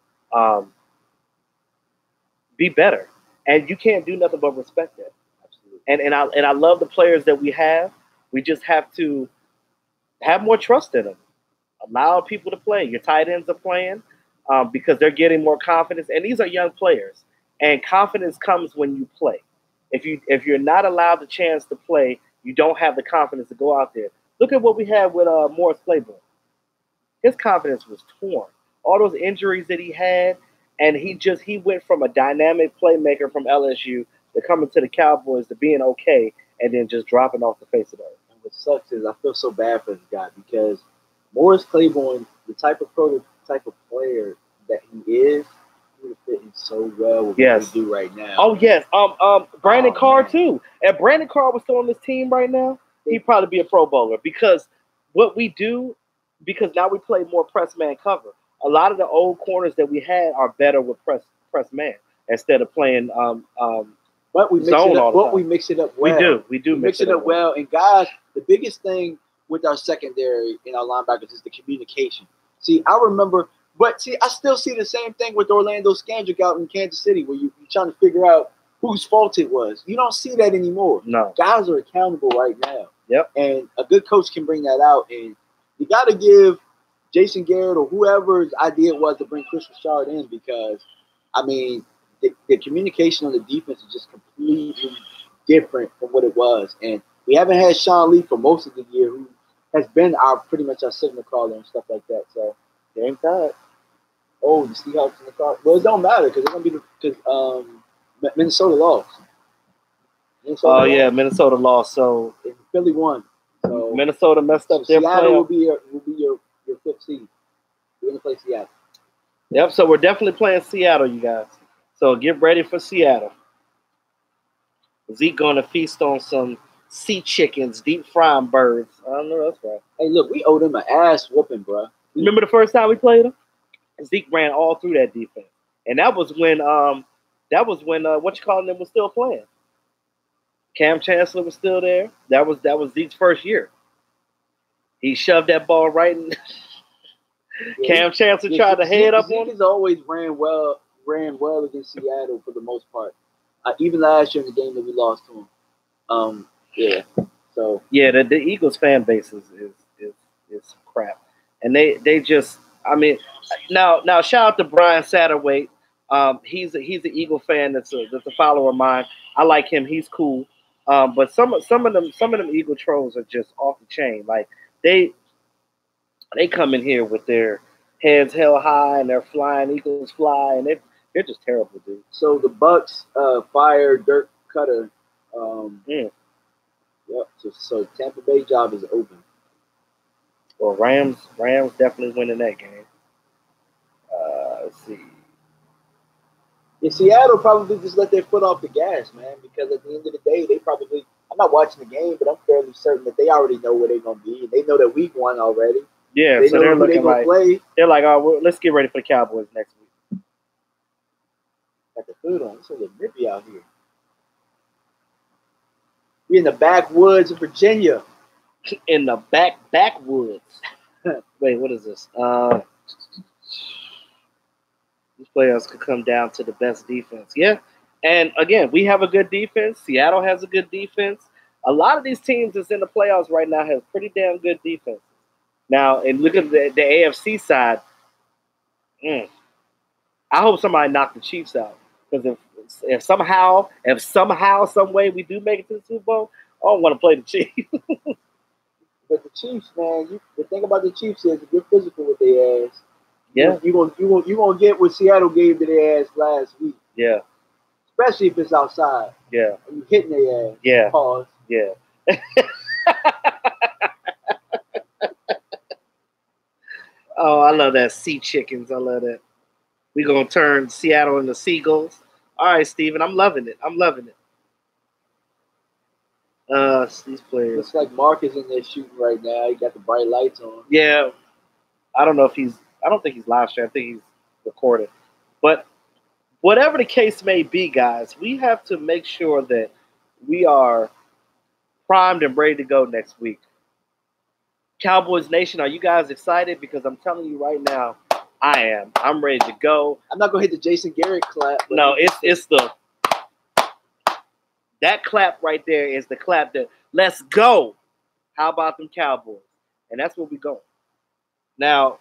be better. And you can't do nothing but respect that. Absolutely. And I love the players that we have. We just have to have more trust in them. Allow people to play. Your tight ends are playing because they're getting more confidence, and these are young players. And confidence comes when you play. If you're not allowed the chance to play, you don't have the confidence to go out there. Look at what we had with Morris Claiborne. His confidence was torn. All those injuries that he had, and he went from a dynamic playmaker from LSU to coming to the Cowboys to being okay, and then just dropping off the face of the earth. And what sucks is I feel so bad for this guy because Morris Claiborne, the type of player that he is, he would fit in so well with what we do right now. Oh yes, Brandon Carr too. If Brandon Carr was still on this team right now, he'd probably be a Pro Bowler because what we do, because now we play more press man cover. A lot of the old corners that we had are better with press man instead of playing but we mix zone it up. all the time. We mix it up well. We do mix it up well. And guys, the biggest thing with our secondary and our linebackers is the communication. See, I remember, but see, I still see the same thing with Orlando Scandrick out in Kansas City, where you're trying to figure out whose fault it was. You don't see that anymore. No, guys are accountable right now. Yep. And a good coach can bring that out. And you got to give Jason Garrett or whoever's idea it was to bring Chris Richard in because, I mean, the communication on the defense is just completely different from what it was. And we haven't had Sean Lee for most of the year, who has been pretty much our signal caller and stuff like that. So, game time. Oh, the Seahawks in the car. Well, it don't matter because it's going to be because Minnesota lost. Minnesota lost. So Philly won. So Minnesota messed up their Seattle playoff. will be your fifth seed. We're going to play Seattle. Yep, so we're definitely playing Seattle, you guys. So get ready for Seattle. Zeke going to feast on some sea chickens, deep frying birds. I don't know, that's right. Hey, look, we owed him an ass whooping, bro. Remember the first time we played him? Zeke ran all through that defense. And that was when what you calling them was still playing. Cam Chancellor was still there. That was Zeke's first year. He shoved that ball right in. Cam Chancellor tried to head up on him. Zeke has always ran well against Seattle for the most part. Even last year in the game that we lost to him. So the Eagles fan base is crap, and they just, I mean, now shout out to Brian Satterwhite. He's an Eagle fan that's a follower of mine. I like him. He's cool. But some of them Eagle trolls are just off the chain. Like they come in here with their heads held high and they're flying Eagles fly, and they're just terrible, dude. So the Bucks fired Dirk Cutter. Yep. So Tampa Bay job is open. Well, Rams definitely winning that game. Let's see. Yeah, Seattle probably just let their foot off the gas, man, because at the end of the day, they probably – I'm not watching the game, but I'm fairly certain that they already know where they're going to be. They know that week one already. Yeah, they so know they're who looking they're like play. They're like, oh, well, let's get ready for the Cowboys next week. Got the food on. It's a little nippy out here. We're in the backwoods of Virginia. In the backwoods. Wait, what is this? These playoffs could come down to the best defense. Yeah. And again, we have a good defense. Seattle has a good defense. A lot of these teams that's in the playoffs right now have pretty damn good defense. Now, and look at the AFC side. I hope somebody knocked the Chiefs out. Because if somehow, some way we do make it to the Super Bowl, I don't want to play the Chiefs. But the Chiefs, man, the thing about the Chiefs is if you're physical with their ass, you gonna get what Seattle gave to their ass last week. Yeah. Especially if it's outside. Yeah. And you hitting their ass. Yeah. Pause. Yeah. Oh, I love that. Sea chickens. I love that. We're going to turn Seattle into seagulls. All right, Steven. I'm loving it. These players. Looks like Mark is in there shooting right now. He got the bright lights on. Yeah. I don't think he's live streaming. I think he's recording. But whatever the case may be, guys, we have to make sure that we are primed and ready to go next week. Cowboys Nation, are you guys excited? Because I'm telling you right now, I am. I'm ready to go. I'm not going to hit the Jason Garrett clap. No, it's that clap right there is the clap that let's go. How about them Cowboys? and that's where we go. Now,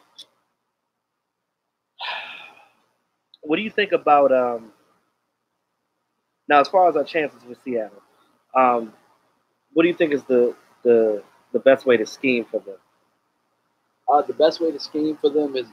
what do you think about now as far as our chances with Seattle? What do you think is the best way to scheme for them? The best way to scheme for them is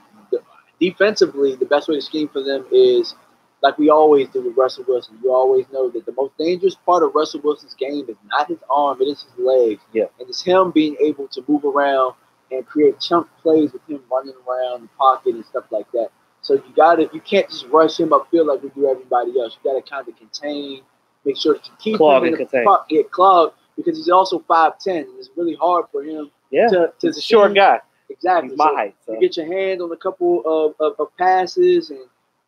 defensively. The best way to scheme for them is like we always do with Russell Wilson. You always know that the most dangerous part of Russell Wilson's game is not his arm, it is his legs. Yeah. And it's him being able to move around and create chunk plays with him running around the pocket and stuff like that. So you can't just rush him upfield like we do everybody else. You got to kind of contain, make sure that you keep him in the clog because he's also 5'10", and it's really hard for him to he's a short guy. Exactly. He's my height. So. You get your hand on a couple of passes and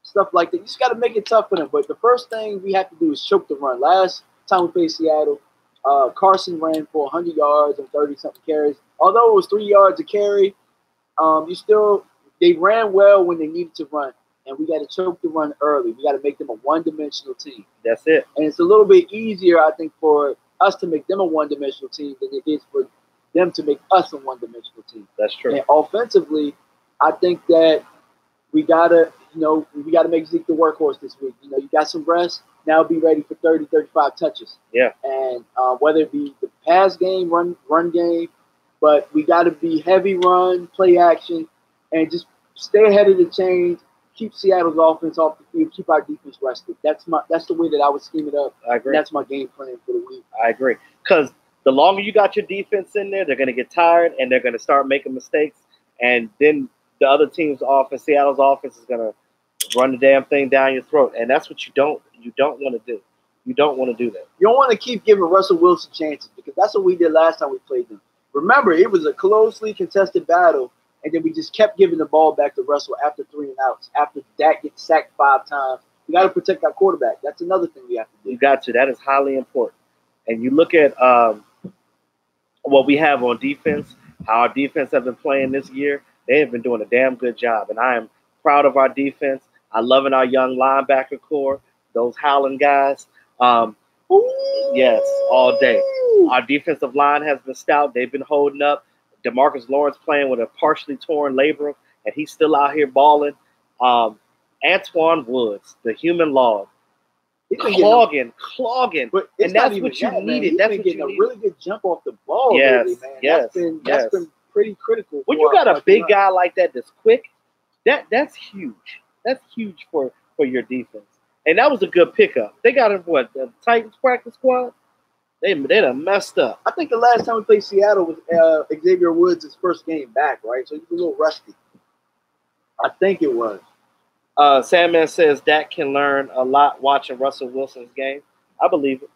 stuff like that. You just got to make it tough for them. But the first thing we have to do is choke the run. Last time we played Seattle, Carson ran for 100 yards and 30-something carries. Although it was 3 yards a carry, they ran well when they needed to run. And we got to choke the run early. We got to make them a one-dimensional team. That's it. And it's a little bit easier, I think, for us to make them a one-dimensional team than it is for them to make us a one-dimensional team. That's true. And offensively, I think that we gotta make Zeke the workhorse this week. You got some rest. Now be ready for 30, 35 touches. Yeah. And whether it be the pass game, run game, but we got to be heavy run, play action, and just stay ahead of the chains. Keep Seattle's offense off the field. Keep our defense rested. That's the way that I would scheme it up. I agree. That's my game plan for the week. I agree. Because the longer you got your defense in there, they're going to get tired and they're going to start making mistakes. And then the other team's offense, Seattle's offense, is going to run the damn thing down your throat. And that's what you don't want to do. You don't want to do that. You don't want to keep giving Russell Wilson chances because that's what we did last time we played them. Remember, it was a closely contested battle, and then we just kept giving the ball back to Russell after 3 and outs. After Dak gets sacked 5 times, we got to protect our quarterback. That's another thing we have to do. You got to. That is highly important. And you look at what we have on defense, how our defense have been playing this year. They have been doing a damn good job, and I am proud of our defense. I'm loving our young linebacker core, those Howland guys. Yes, all day. Our defensive line has been stout. They've been holding up. DeMarcus Lawrence playing with a partially torn labrum, and he's still out here balling. Antoine Woods, the human log, clogging. But and that's what you needed. That's what you needed. A really good jump off the ball. Yes, lately, man. yes, that's been pretty critical. When you got a big guy like that that's quick, that's huge. That's huge for your defense. And that was a good pickup. They got him, the Titans practice squad? They done messed up. I think the last time we played Seattle was Xavier Woods' first game back, right? So he's a little rusty. I think it was. Sandman says Dak can learn a lot watching Russell Wilson's game. I believe it.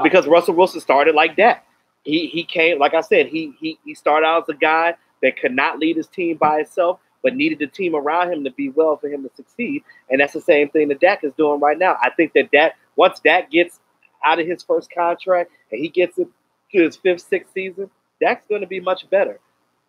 Because Russell Wilson started like Dak. He came, like I said, he started out as a guy that could not lead his team by himself, but needed the team around him to be well for him to succeed. And that's the same thing that Dak is doing right now. I think that once Dak gets out of his first contract and he gets it to his 5th, 6th season, Dak's going to be much better,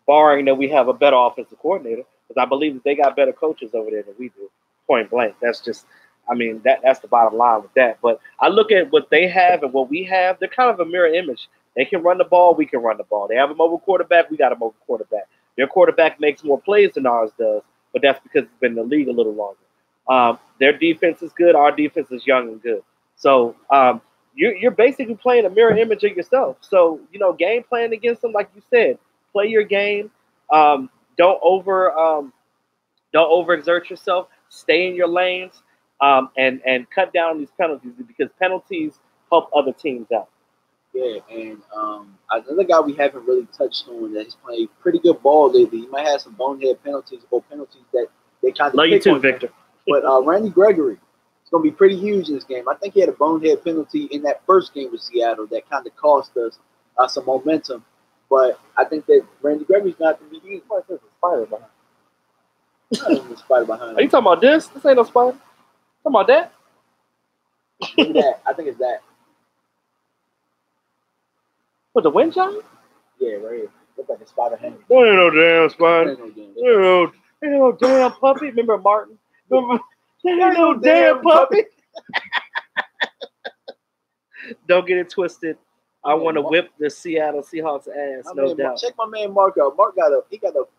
barring that we have a better offensive coordinator, because I believe that they got better coaches over there than we do, point blank. That's just, that's the bottom line with that. But I look at what they have and what we have, they're kind of a mirror image. They can run the ball, we can run the ball. They have a mobile quarterback, we got a mobile quarterback. Their quarterback makes more plays than ours does, but that's because it's been in the league a little longer. Their defense is good. Our defense is young and good. So you're basically playing a mirror image of yourself. So, game plan against them, like you said, play your game. Don't overexert yourself. Stay in your lanes and cut down these penalties because penalties help other teams out. Yeah, and another guy we haven't really touched on that has played pretty good ball lately. He might have some bonehead penalties or penalties that they kind of love you too, Victor. But Randy Gregory is going to be pretty huge in this game. I think he had a bonehead penalty in that first game with Seattle that kind of cost us some momentum. But I think that Randy Gregory's not going to be huge. There's a spider behind. There's a spider behind. Are you talking about this? This ain't no spider. Talking about that? Look at that. I think it's that. What, the wind chime? Yeah, right here. Looks like a spider hanging. There ain't no damn spider. There ain't no damn puppy. Remember Martin? There ain't no damn puppy. Don't get it twisted. I want to whip the Seattle Seahawks ass, no doubt. Check my man Mark out. Mark got a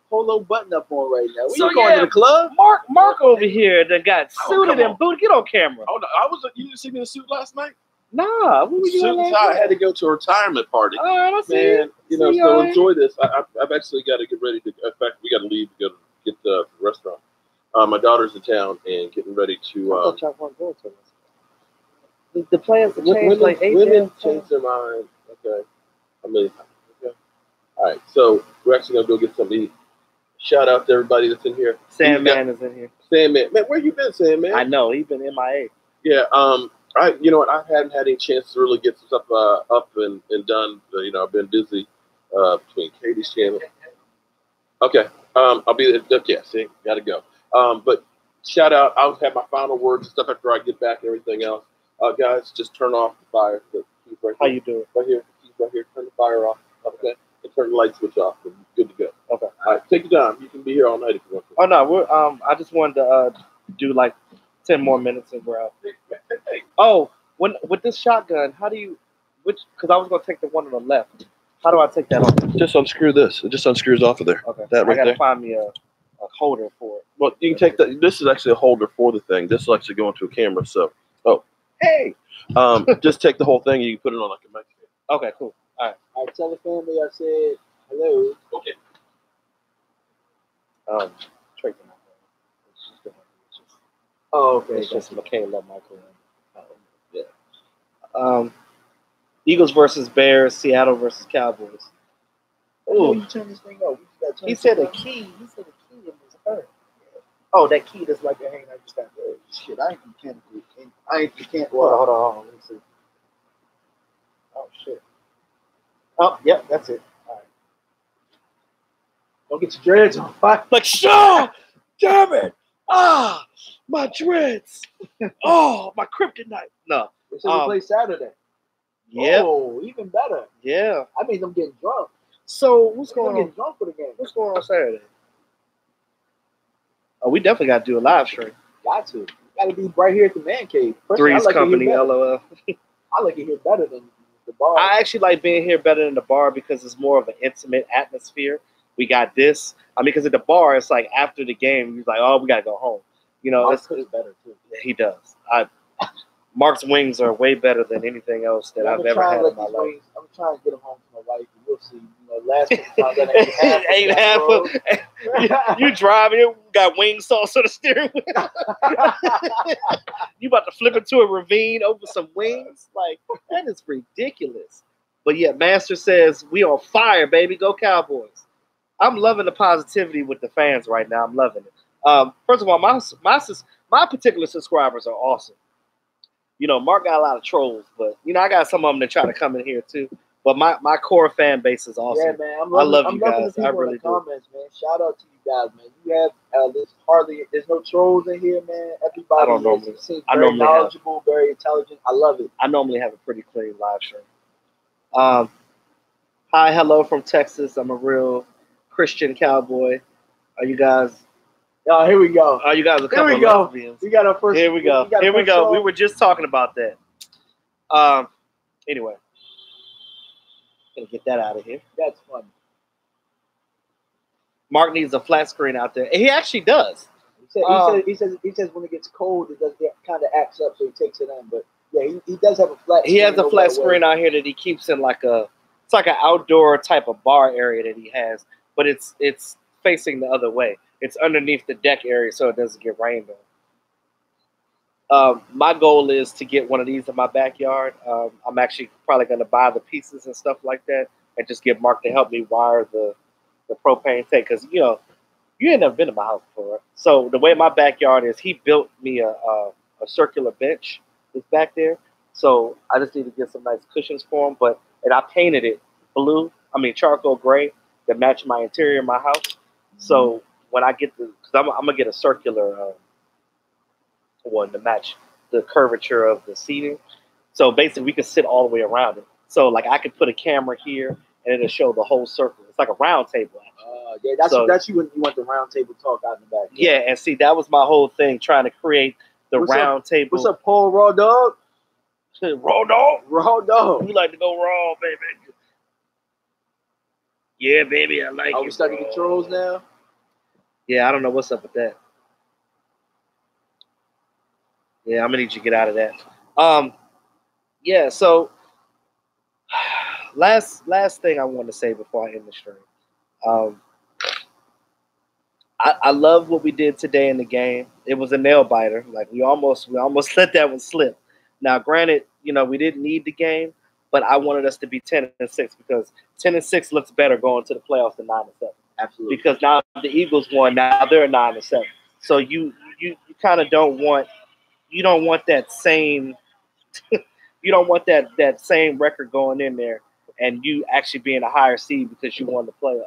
polo button up on right now. So you going to the club? Mark over here that got suited and booted. Get on camera. Oh no, you didn't see me in a suit last night? Nah, what were you doing last night? I had to go to a retirement party. All right, I see. Man, so enjoy this. I've actually got to get ready to. In fact, we got to leave to go get the restaurant. My daughter's in town and getting ready to. I thought y'all weren't going to this. The plans have changed like 8 women change their mind. Okay. Okay. All right. So we're actually gonna go get something to eat. Shout out to everybody that's in here. Sandman is in here. Sandman, man, where you been, Sandman? I know he's been MIA. Yeah. You know what? I hadn't had any chance to really get some stuff up and done. I've been busy between Katie's channel. Okay. I'll be there. Yeah. See, gotta go. But shout out. I'll have my final words and stuff after I get back and everything else. Guys, just turn off the fire. The keys right How here. you doing? Right here. The keys right here. Turn the fire off. Okay. And turn the light switch off. And good to go. Okay. All right. Take your time. You can be here all night if you want to. Oh no, we're I just wanted to do like 10 more minutes and we're out. Oh, with this shotgun, how do you because I was gonna take the one on the left. How do I take that off? Just unscrew this. It just unscrews off of there. Okay. That right I gotta there. find me a holder for it. Well, you can take that. This is actually a holder for the thing. This will actually go into a camera. So, Hey. Just take the whole thing and you can put it on like a mic. Okay, cool. All right. Tell the family I said hello. Okay. Tracy. Oh, okay. It's just Michaela Michael. Yeah. Eagles versus Bears, Seattle versus Cowboys. Oh, you turn this thing off. He said a key. He said a key in his hurt. Oh, that key that's like a hang. I just got there. Shit, I ain't can't. Hold on. Let me see. Oh shit. Oh, yep, that's it. All right. Don't get your dreads on fire. Like, Shaw! Damn it! Ah, my dreads. Oh, my kryptonite. No. They said we play Saturday. Yeah. Oh, even better. Yeah. I mean, I'm getting drunk. So what's going on? Getting drunk for the game. What's going on Saturday? Oh, we definitely got to do a live stream. Got to. Got to be right here at the man cave. Three's Company, LOL. I like it here better than the bar. I actually like being here better than the bar because it's more of an intimate atmosphere. We got this. I mean, because at the bar, it's like after the game, he's like, "Oh, we gotta go home." It's better too. He does. Mark's wings are way better than anything else that I've ever had in my life. I'm trying to get them home to my wife, and we'll see. Last time ain't half of you driving, you got wing sauce on the steering wheel. You about to flip into a ravine over some wings? Like, that is ridiculous. But yeah, Master says, we on fire, baby. Go Cowboys. I'm loving the positivity with the fans right now. I'm loving it. First of all, my particular subscribers are awesome. Mark got a lot of trolls, but I got some of them that try to come in here too. But my core fan base is awesome. Yeah, man. I love you guys. I really do. Comments, man. Shout out to you guys, man. You have there's no trolls in here, man. Everybody seems very knowledgeable, very intelligent. I love it. I normally have a pretty clean live stream. Hi, hello from Texas. I'm a real Christian cowboy. Are you guys? Oh, here we go. Oh, you guys are coming. Here we go. Lesbians. We got our first. Here we go. Here we go. We were just talking about that. Anyway. Gonna get that out of here. That's funny. Mark needs a flat screen out there. And he actually does. He says when it gets cold, it does kind of acts up, so he takes it in. But yeah, he does have a flat. He has a flat screen out here that he keeps in it's like an outdoor type of bar area that he has, but it's facing the other way. It's underneath the deck area, so it doesn't get rained on. My goal is to get one of these in my backyard. I'm actually probably going to buy the pieces and stuff like that and just get Mark to help me wire the propane tank. Because, you ain't never been to my house before. Right? So the way my backyard is, he built me a circular bench that's back there. So I just need to get some nice cushions for him. And I painted it charcoal gray that match my interior in my house. So when I get because I'm going to get a circular one to match the curvature of the seating. So basically we could sit all the way around it. So I could put a camera here and it'll show the whole circle. It's like a round table actually. Yeah, that's you when you want the round table talk out in the back. Yeah, and see that was my whole thing, trying to create the round table. What's up, Paul Raw Dog? Raw dog. Raw dog. You like to go raw, baby. Yeah, baby, I like it. Are we stuck in controls now? Yeah, I don't know what's up with that. Yeah, I'm gonna need you to get out of that. Yeah, so last thing I want to say before I end the stream. I love what we did today in the game. It was a nail biter. Like we almost let that one slip. Now, granted, we didn't need the game, but I wanted us to be 10-6 because 10-6 looks better going to the playoffs than 9-7. Absolutely. Because now the Eagles won. Now they're 9-7. So you kind of don't want that same you don't want that same record going in there and you actually being a higher seed because you won the play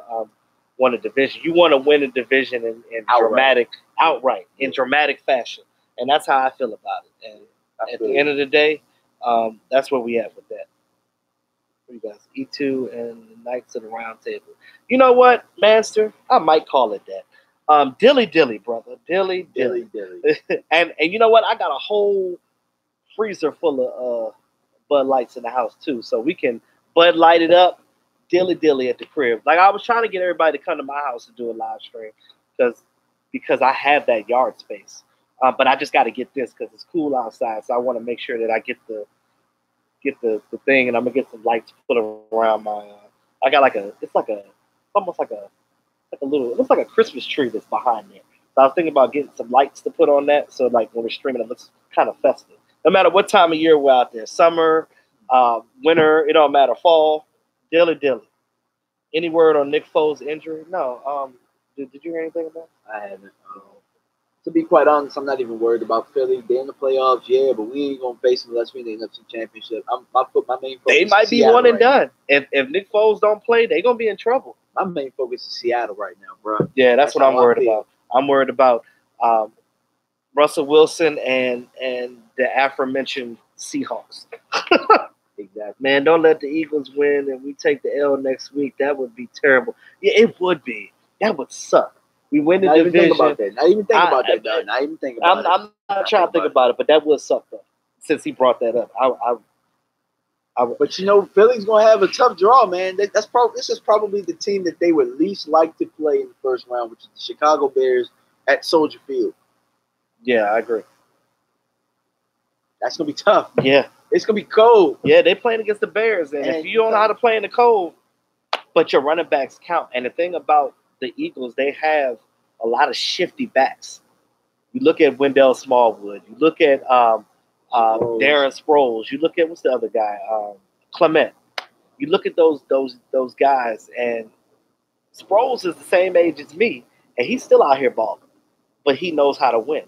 won a division. You want to win a division in outright in dramatic fashion, and that's how I feel about it. And at the end of the day, that's where we at with that. What you guys, E2 and the Knights of the Round Table. You know what, Manster? I might call it that. Dilly dilly, brother, dilly dilly. and you know what? I got a whole freezer full of Bud Lights in the house too, so we can Bud Light it up. Dilly dilly at the crib. Like I was trying to get everybody to come to my house to do a live stream because I have that yard space. But I just got to get this because it's cool outside. So I want to make sure that I get the thing, and I'm gonna get some lights put around my. I got almost like a little. It looks like a Christmas tree that's behind there. So I was thinking about getting some lights to put on that, so like when we're streaming, it looks kind of festive. No matter what time of year we're out there, summer, winter, it don't matter, fall. Dilly dilly. Any word on Nick Foles' injury? No. Did you hear anything about it? I haven't. To be quite honest, I'm not even worried about Philly. They're in the playoffs, yeah, but we ain't gonna face them unless we win the NFC Championship. My main focus. They might be one and done. If Nick Foles don't play, they're gonna be in trouble. My main focus is Seattle right now, bro. Yeah, that's what I'm worried about. I'm worried about Russell Wilson and the aforementioned Seahawks. Exactly. Man, don't let the Eagles win and we take the L next week. That would be terrible. Yeah, it would be. That would suck. We win the division. Not even think about that. Not even think about that. Not even think about it. I'm not trying to think about it, but that would suck though. Since he brought that up, but Philly's gonna have a tough draw, man. This is probably the team that they would least like to play in the first round, which is the Chicago Bears at Soldier Field. Yeah, I agree. That's gonna be tough. Yeah. It's going to be cold. Yeah, they're playing against the Bears. And if you don't know how to play in the cold, but your running backs count. And the thing about the Eagles, they have a lot of shifty backs. You look at Wendell Smallwood. You look at Darren Sproles. You look at, what's the other guy? Clement. You look at those guys, and Sproles is the same age as me, and he's still out here balling. But he knows how to win.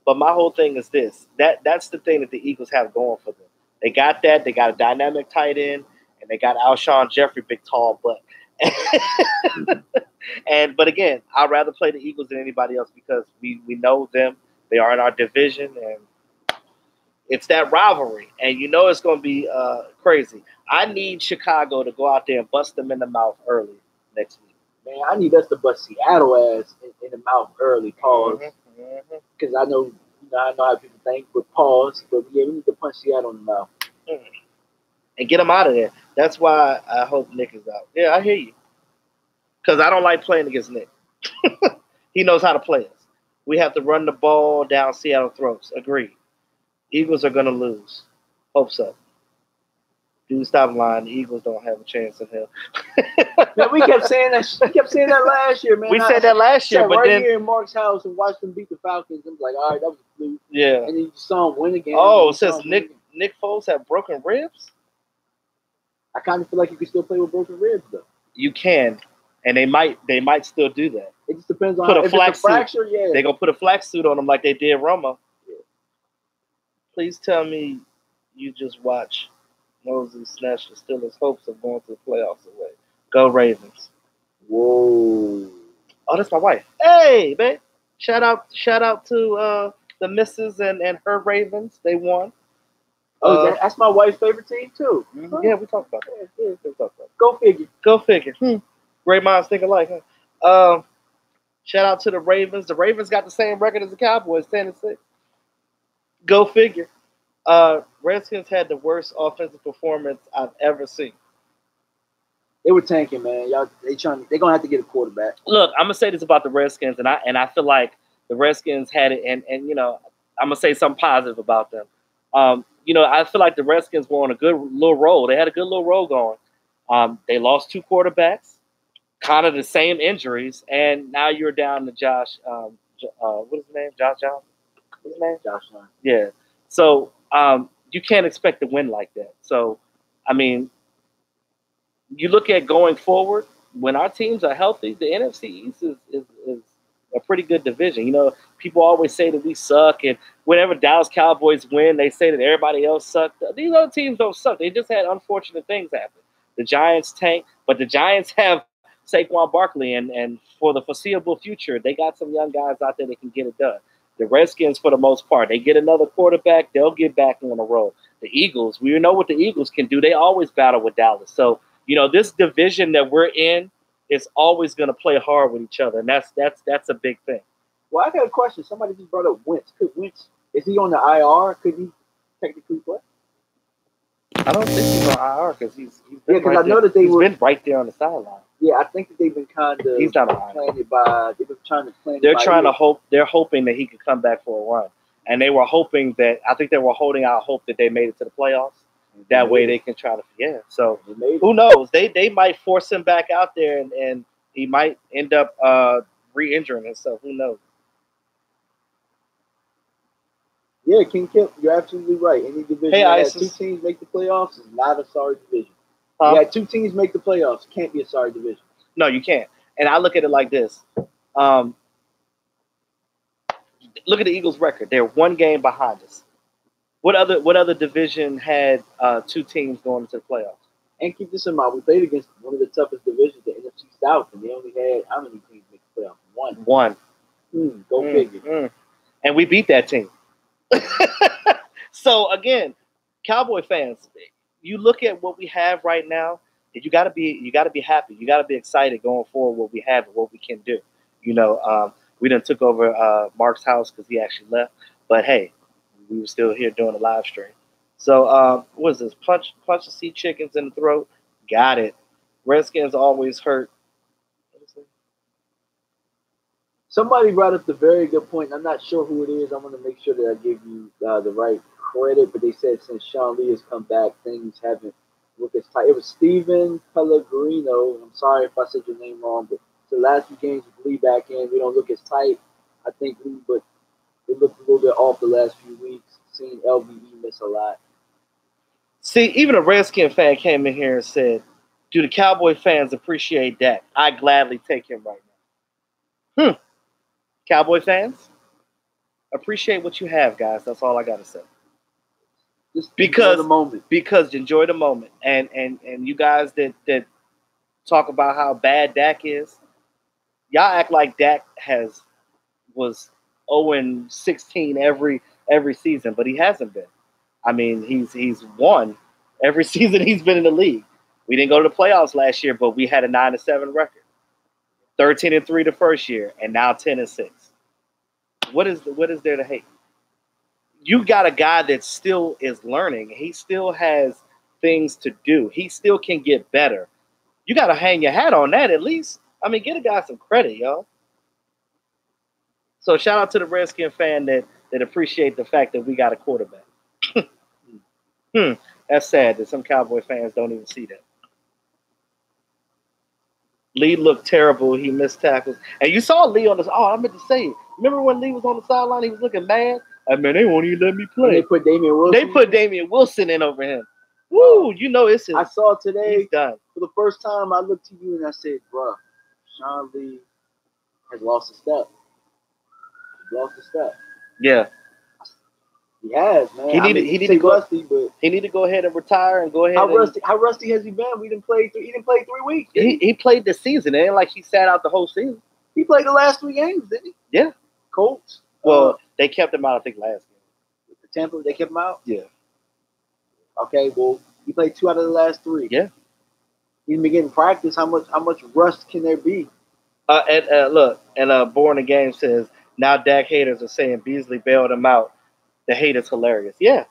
But my whole thing is this. That's the thing that the Eagles have going for them. They got that. They got a dynamic tight end, and they got Alshon Jeffrey, big tall butt. But again, I'd rather play the Eagles than anybody else because we know them. They are in our division, and it's that rivalry. And it's going to be crazy. I need Chicago to go out there and bust them in the mouth early next week. Man, I need us to bust Seattle ass in the mouth early, pause. Because I know how people think, but pause. But yeah, we need to punch Seattle in the mouth. And get them out of there. That's why I hope Nick is out. Yeah, I hear you. Because I don't like playing against Nick. He knows how to play us. We have to run the ball down Seattle throats. Agreed. Eagles are going to lose. Hope so. Dude, stop lying. The Eagles don't have a chance in hell. Man, we kept saying that. We kept saying that last year, man. We said that last year, but then here in Mark's house and watched them beat the Falcons. I was like, all right, that was a fluke. Yeah. And then you saw him win again. Oh, it says Nick Foles have broken ribs? I kind of feel like you can still play with broken ribs, though. You can, and they might still do that. It just depends on if it's a fracture. Yeah, they're gonna put a flax suit on them like they did Roma. Yeah. Please tell me you just watch Moses snatch the Steelers' hopes of going to the playoffs away. Go Ravens! Whoa! Oh, that's my wife. Hey, man! Shout out to the missus and her Ravens. They won. Oh, that's my wife's favorite team too. Mm-hmm. Yeah, we talked about that. Yeah, we talked about that. Go figure. Great minds think alike, huh? Shout out to the Ravens. The Ravens got the same record as the Cowboys, 10-6. Go figure. Redskins had the worst offensive performance I've ever seen. They were tanking, man. Y'all, they're gonna have to get a quarterback. Look, I'm gonna say this about the Redskins, and I feel like the Redskins had it, and you know, I'm gonna say something positive about them. You know, I feel like the Redskins were on a good little roll. They had a good little roll going. They lost 2 quarterbacks, kind of the same injuries, and now you're down to Josh. What is his name? Josh Johnson. What's his name? Josh Allen. Yeah. So you can't expect to win like that. So, I mean, you look at going forward, when our teams are healthy, the NFC East is a pretty good division. You know, people always say that we suck, and whenever Dallas Cowboys win, they say that everybody else sucked. These other teams don't suck. They just had unfortunate things happen. The Giants tank, but the Giants have Saquon Barkley, and for the foreseeable future, they got some young guys out there that can get it done. The Redskins, for the most part, they get another quarterback, they'll get back on the road. The Eagles, we know what the Eagles can do. They always battle with Dallas. So, you know, this division that we're in is always going to play hard with each other, and that's a big thing. Well, I got a question. Somebody just brought up Wentz. Could Wentz, is he on the IR? Could he technically play? I don't think he's on IR because he's Yeah, because I know that he's been right there on the sideline. Yeah, I think that they've been kind of He's not on playing it by. They've been trying to plan. They're trying to hope. They're hoping that he could come back for a run, and they were hoping that. I think they were holding out hope that they made it to the playoffs. That way they can try to. Yeah. So who knows? They might force him back out there, and he might end up re-injuring himself. Who knows? Yeah, King Kip, you're absolutely right. Any division that has 2 teams make the playoffs is not a sorry division. You had 2 teams make the playoffs. Can't be a sorry division. No, you can't. And I look at it like this. Look at the Eagles' record. They're 1 game behind us. What other division had 2 teams going into the playoffs? And keep this in mind, we played against one of the toughest divisions, the NFC South, and they only had how many teams make the playoffs? 1. Go figure. And we beat that team. So again, Cowboy fans, you look at what we have right now, and you gotta be happy. You gotta be excited going forward what we have and what we can do. You know, we done took over Mark's house because he actually left, but hey, we were still here doing a live stream. So what is this? Punch the sea chickens in the throat. Got it. Redskins always hurt. Somebody brought up the very good point. I'm not sure who it is. I'm going to make sure that I give you the right credit. But they said since Sean Lee has come back, things haven't looked as tight. It was Steven Pellegrino. I'm sorry if I said your name wrong, but the last few games with Lee back in, we don't look as tight. I think Lee, but it looked a little bit off the last few weeks. Seeing LVE miss a lot. See, even a Redskin fan came in here and said, "Do the Cowboy fans appreciate Dak? I gladly take him right now." Cowboy fans, appreciate what you have, guys. That's all I gotta say. Just enjoy the moment. Because enjoy the moment. And you guys that talk about how bad Dak is, y'all act like Dak was 0-16 every season, but he hasn't been. I mean, he's won every season he's been in the league. We didn't go to the playoffs last year, but we had a 9-7 record. 13-3 the first year, and now 10-6. What is there to hate? You got a guy that still is learning. He still has things to do. He still can get better. You got to hang your hat on that at least. I mean, get a guy some credit, y'all. So shout out to the Redskin fan that appreciate the fact that we got a quarterback. That's sad that some Cowboy fans don't even see that. Lee looked terrible. He missed tackles. And you saw Lee on the – I meant to say it. Remember when Lee was on the sideline? He was looking mad. I mean, they won't even let me play. They put Damian Wilson in over him. Woo, you know it's his. I saw today, he's done. For the first time, I looked to you and I said, bro, Sean Lee has lost a step. He's lost a step. Yeah. He has, man. He needed to go, rusty, but he need to go ahead and retire and go ahead. How rusty has he been? He didn't play 3 weeks. He played the season. It ain't like he sat out the whole season. He played the last 3 games, didn't he? Yeah. Colts. Well, they kept him out, I think, last game. Tampa, they kept him out? Yeah. Okay, well, he played 2 out of the last 3. Yeah. He's been getting practice. How much rust can there be? Look, Born the Game says, now Dak haters are saying Beasley bailed him out. The hate is hilarious. Yeah.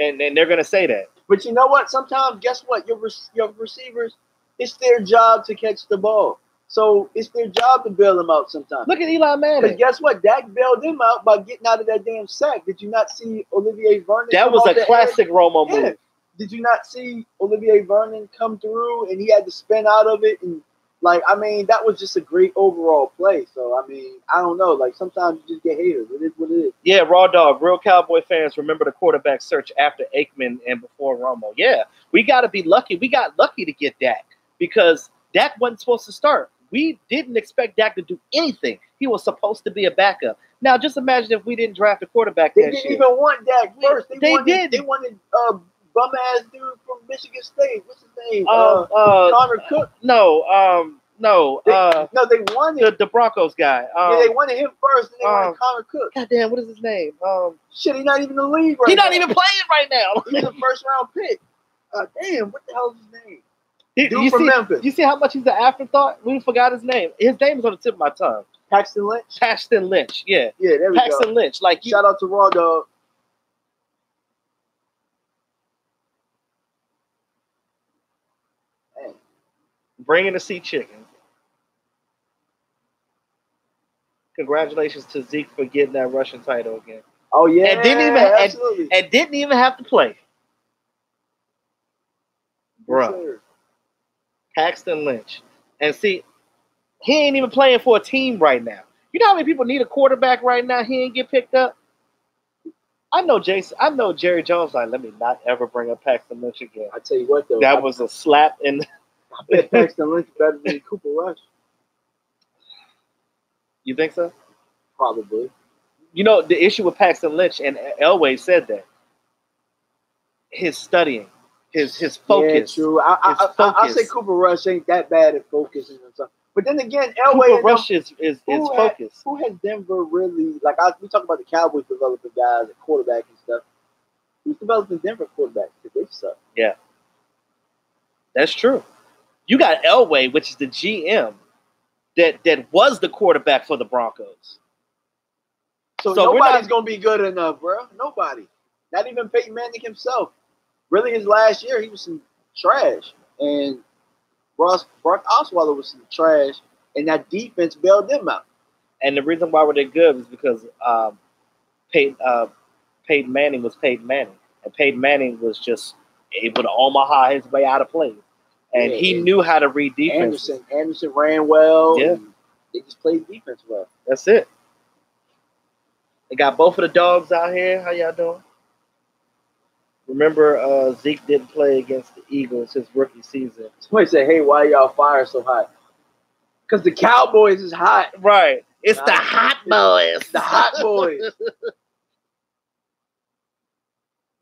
and they're gonna say that. But you know what? Sometimes, guess what? Your receivers, it's their job to catch the ball. So it's their job to bail them out sometimes. Look at Eli Manning. Because guess what? Dak bailed them out by getting out of that damn sack. Did you not see Olivier Vernon? That was a classic Romo move. Yeah. Did you not see Olivier Vernon come through and he had to spin out of it? And that was just a great overall play. So, I don't know. Like, sometimes you just get haters. It is what it is. Yeah, Raw Dog. Real Cowboy fans remember the quarterback search after Aikman and before Romo. Yeah, we got to be lucky. We got lucky to get Dak because Dak wasn't supposed to start. We didn't expect Dak to do anything. He was supposed to be a backup. Now, just imagine if we didn't draft a quarterback. They didn't even want Dak first. They wanted bum-ass dude from Michigan State. What's his name? Connor Cook. No. They wanted the Broncos guy. they wanted him first, and they wanted Connor Cook. God damn, what is his name? Shit, he's not even in the league right now. He's not even playing right now. He's a first-round pick. Damn, what the hell is his name? Dude from Memphis. You see how much he's an afterthought? We forgot his name. His name is on the tip of my tongue. Paxton Lynch? Paxton Lynch, yeah. Yeah, there we go. Paxton Lynch. Shout out to Raw Dog. Hey. Bringing the sea chicken. Congratulations to Zeke for getting that Russian title again. Oh yeah, and didn't even have to play. Bruh. Yes, Paxton Lynch. And see, he ain't even playing for a team right now. You know how many people need a quarterback right now? He ain't get picked up. I know Jerry Jones like, let me not ever bring up Paxton Lynch again. I tell you what though. That was a slap in I bet Paxton Lynch better than Cooper Rush. You think so? Probably. You know, the issue with Paxton Lynch, and Elway said that, his studying. His focus. Yeah, true. I say Cooper Rush ain't that bad at focusing and stuff. But then again, Elway Cooper Rush is focus. Who has Denver really we talk about the Cowboys developing guys at quarterback and stuff. Who's developing Denver quarterbacks? Because they suck. Yeah. That's true. You got Elway, which is the GM, that was the quarterback for the Broncos. So nobody's gonna be good enough, bro. Nobody. Not even Peyton Manning himself. Really, his last year, he was some trash. And Brock Osweiler was some trash. And that defense bailed them out. And the reason why they good is because Peyton Manning was Peyton Manning. And Peyton Manning was just able to Omaha his way out of play. And he knew how to read defense. Anderson ran well. Yeah. They just played defense well. That's it. They got both of the dogs out here. How y'all doing? Remember, Zeke didn't play against the Eagles his rookie season. Somebody said, hey, why y'all fire so hot? Because the Cowboys is hot. Right. It's the hot boys. The hot boys.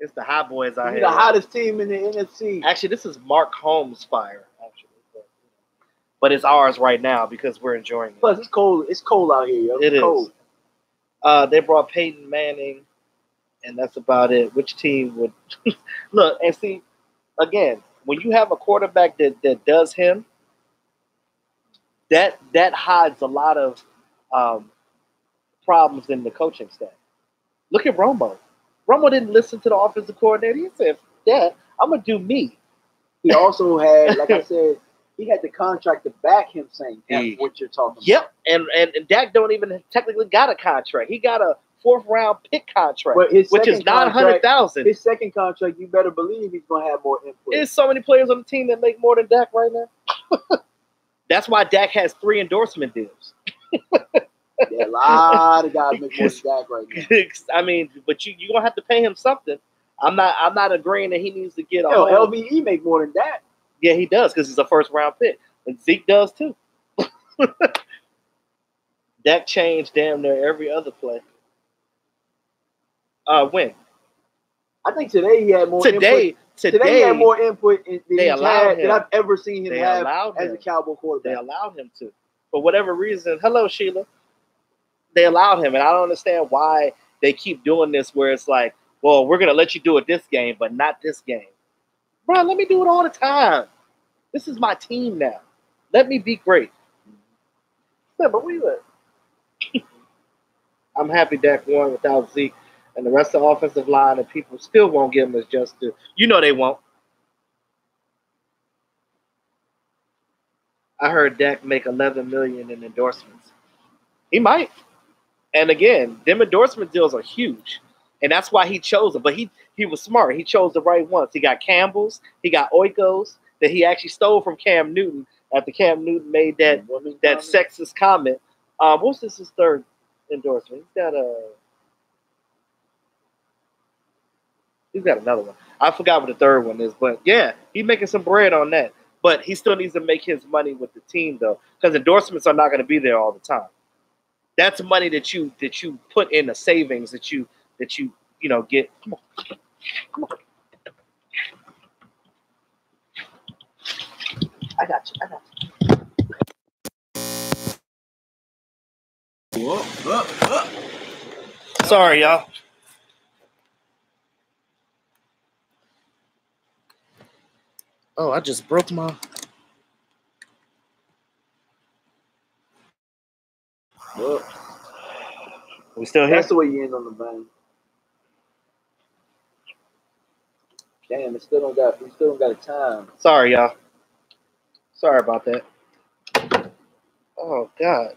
It's the hot boys out here. The hottest team in the NFC. Actually, this is Mark Holmes' fire, actually. But it's ours right now because we're enjoying it. Plus, it's cold. It's cold out here, yo. It's cold. They brought Peyton Manning. And that's about it. Which team would look and see? Again, when you have a quarterback that does him, that hides a lot of problems in the coaching staff. Look at Romo. Romo didn't listen to the offensive coordinator. He said, "Yeah, I'm gonna do me." He also had, like I said, he had the contract to back him, saying that's what you're talking about. Yep, and Dak don't even technically got a contract. He got a 4th-round pick contract, which is $900,000. His second contract, you better believe he's going to have more input. There's so many players on the team that make more than Dak right now. That's why Dak has 3 endorsement deals. Yeah, a lot of guys make more than Dak right now. I mean, but you're going to have to pay him something. I'm not agreeing that he needs to get LVE make more than that. Yeah, he does because he's a 1st-round pick. And Zeke does too. Dak changed damn near every other play. When? I think today he had more input. Today he had more input than I've ever seen him have as a Cowboy quarterback. They allowed him to. For whatever reason, hello, Sheila. They allowed him, and I don't understand why they keep doing this where it's like, well, we're going to let you do it this game, but not this game. Bro, let me do it all the time. This is my team now. Let me be great. Yeah, but where you at? I'm happy Dak won without Zeke. and the rest of the offensive line, and people still won't give him his just due. You know they won't. I heard Dak make $11 million in endorsements. He might. And again, them endorsement deals are huge, and that's why he chose them. But he was smart. He chose the right ones. He got Campbell's. He got Oikos that he actually stole from Cam Newton after Cam Newton made that sexist comment. What's his third endorsement? He's got another one. I forgot what the third one is, but yeah, he's making some bread on that. But he still needs to make his money with the team though, because endorsements are not going to be there all the time. That's money that you put in the savings that you get. Come on. I got you. Whoa. Sorry, y'all. Oh, I just broke my. Well, We still here? that's the way you end on the bang. Damn, we still don't got a time. Sorry, y'all. Sorry about that. Oh God.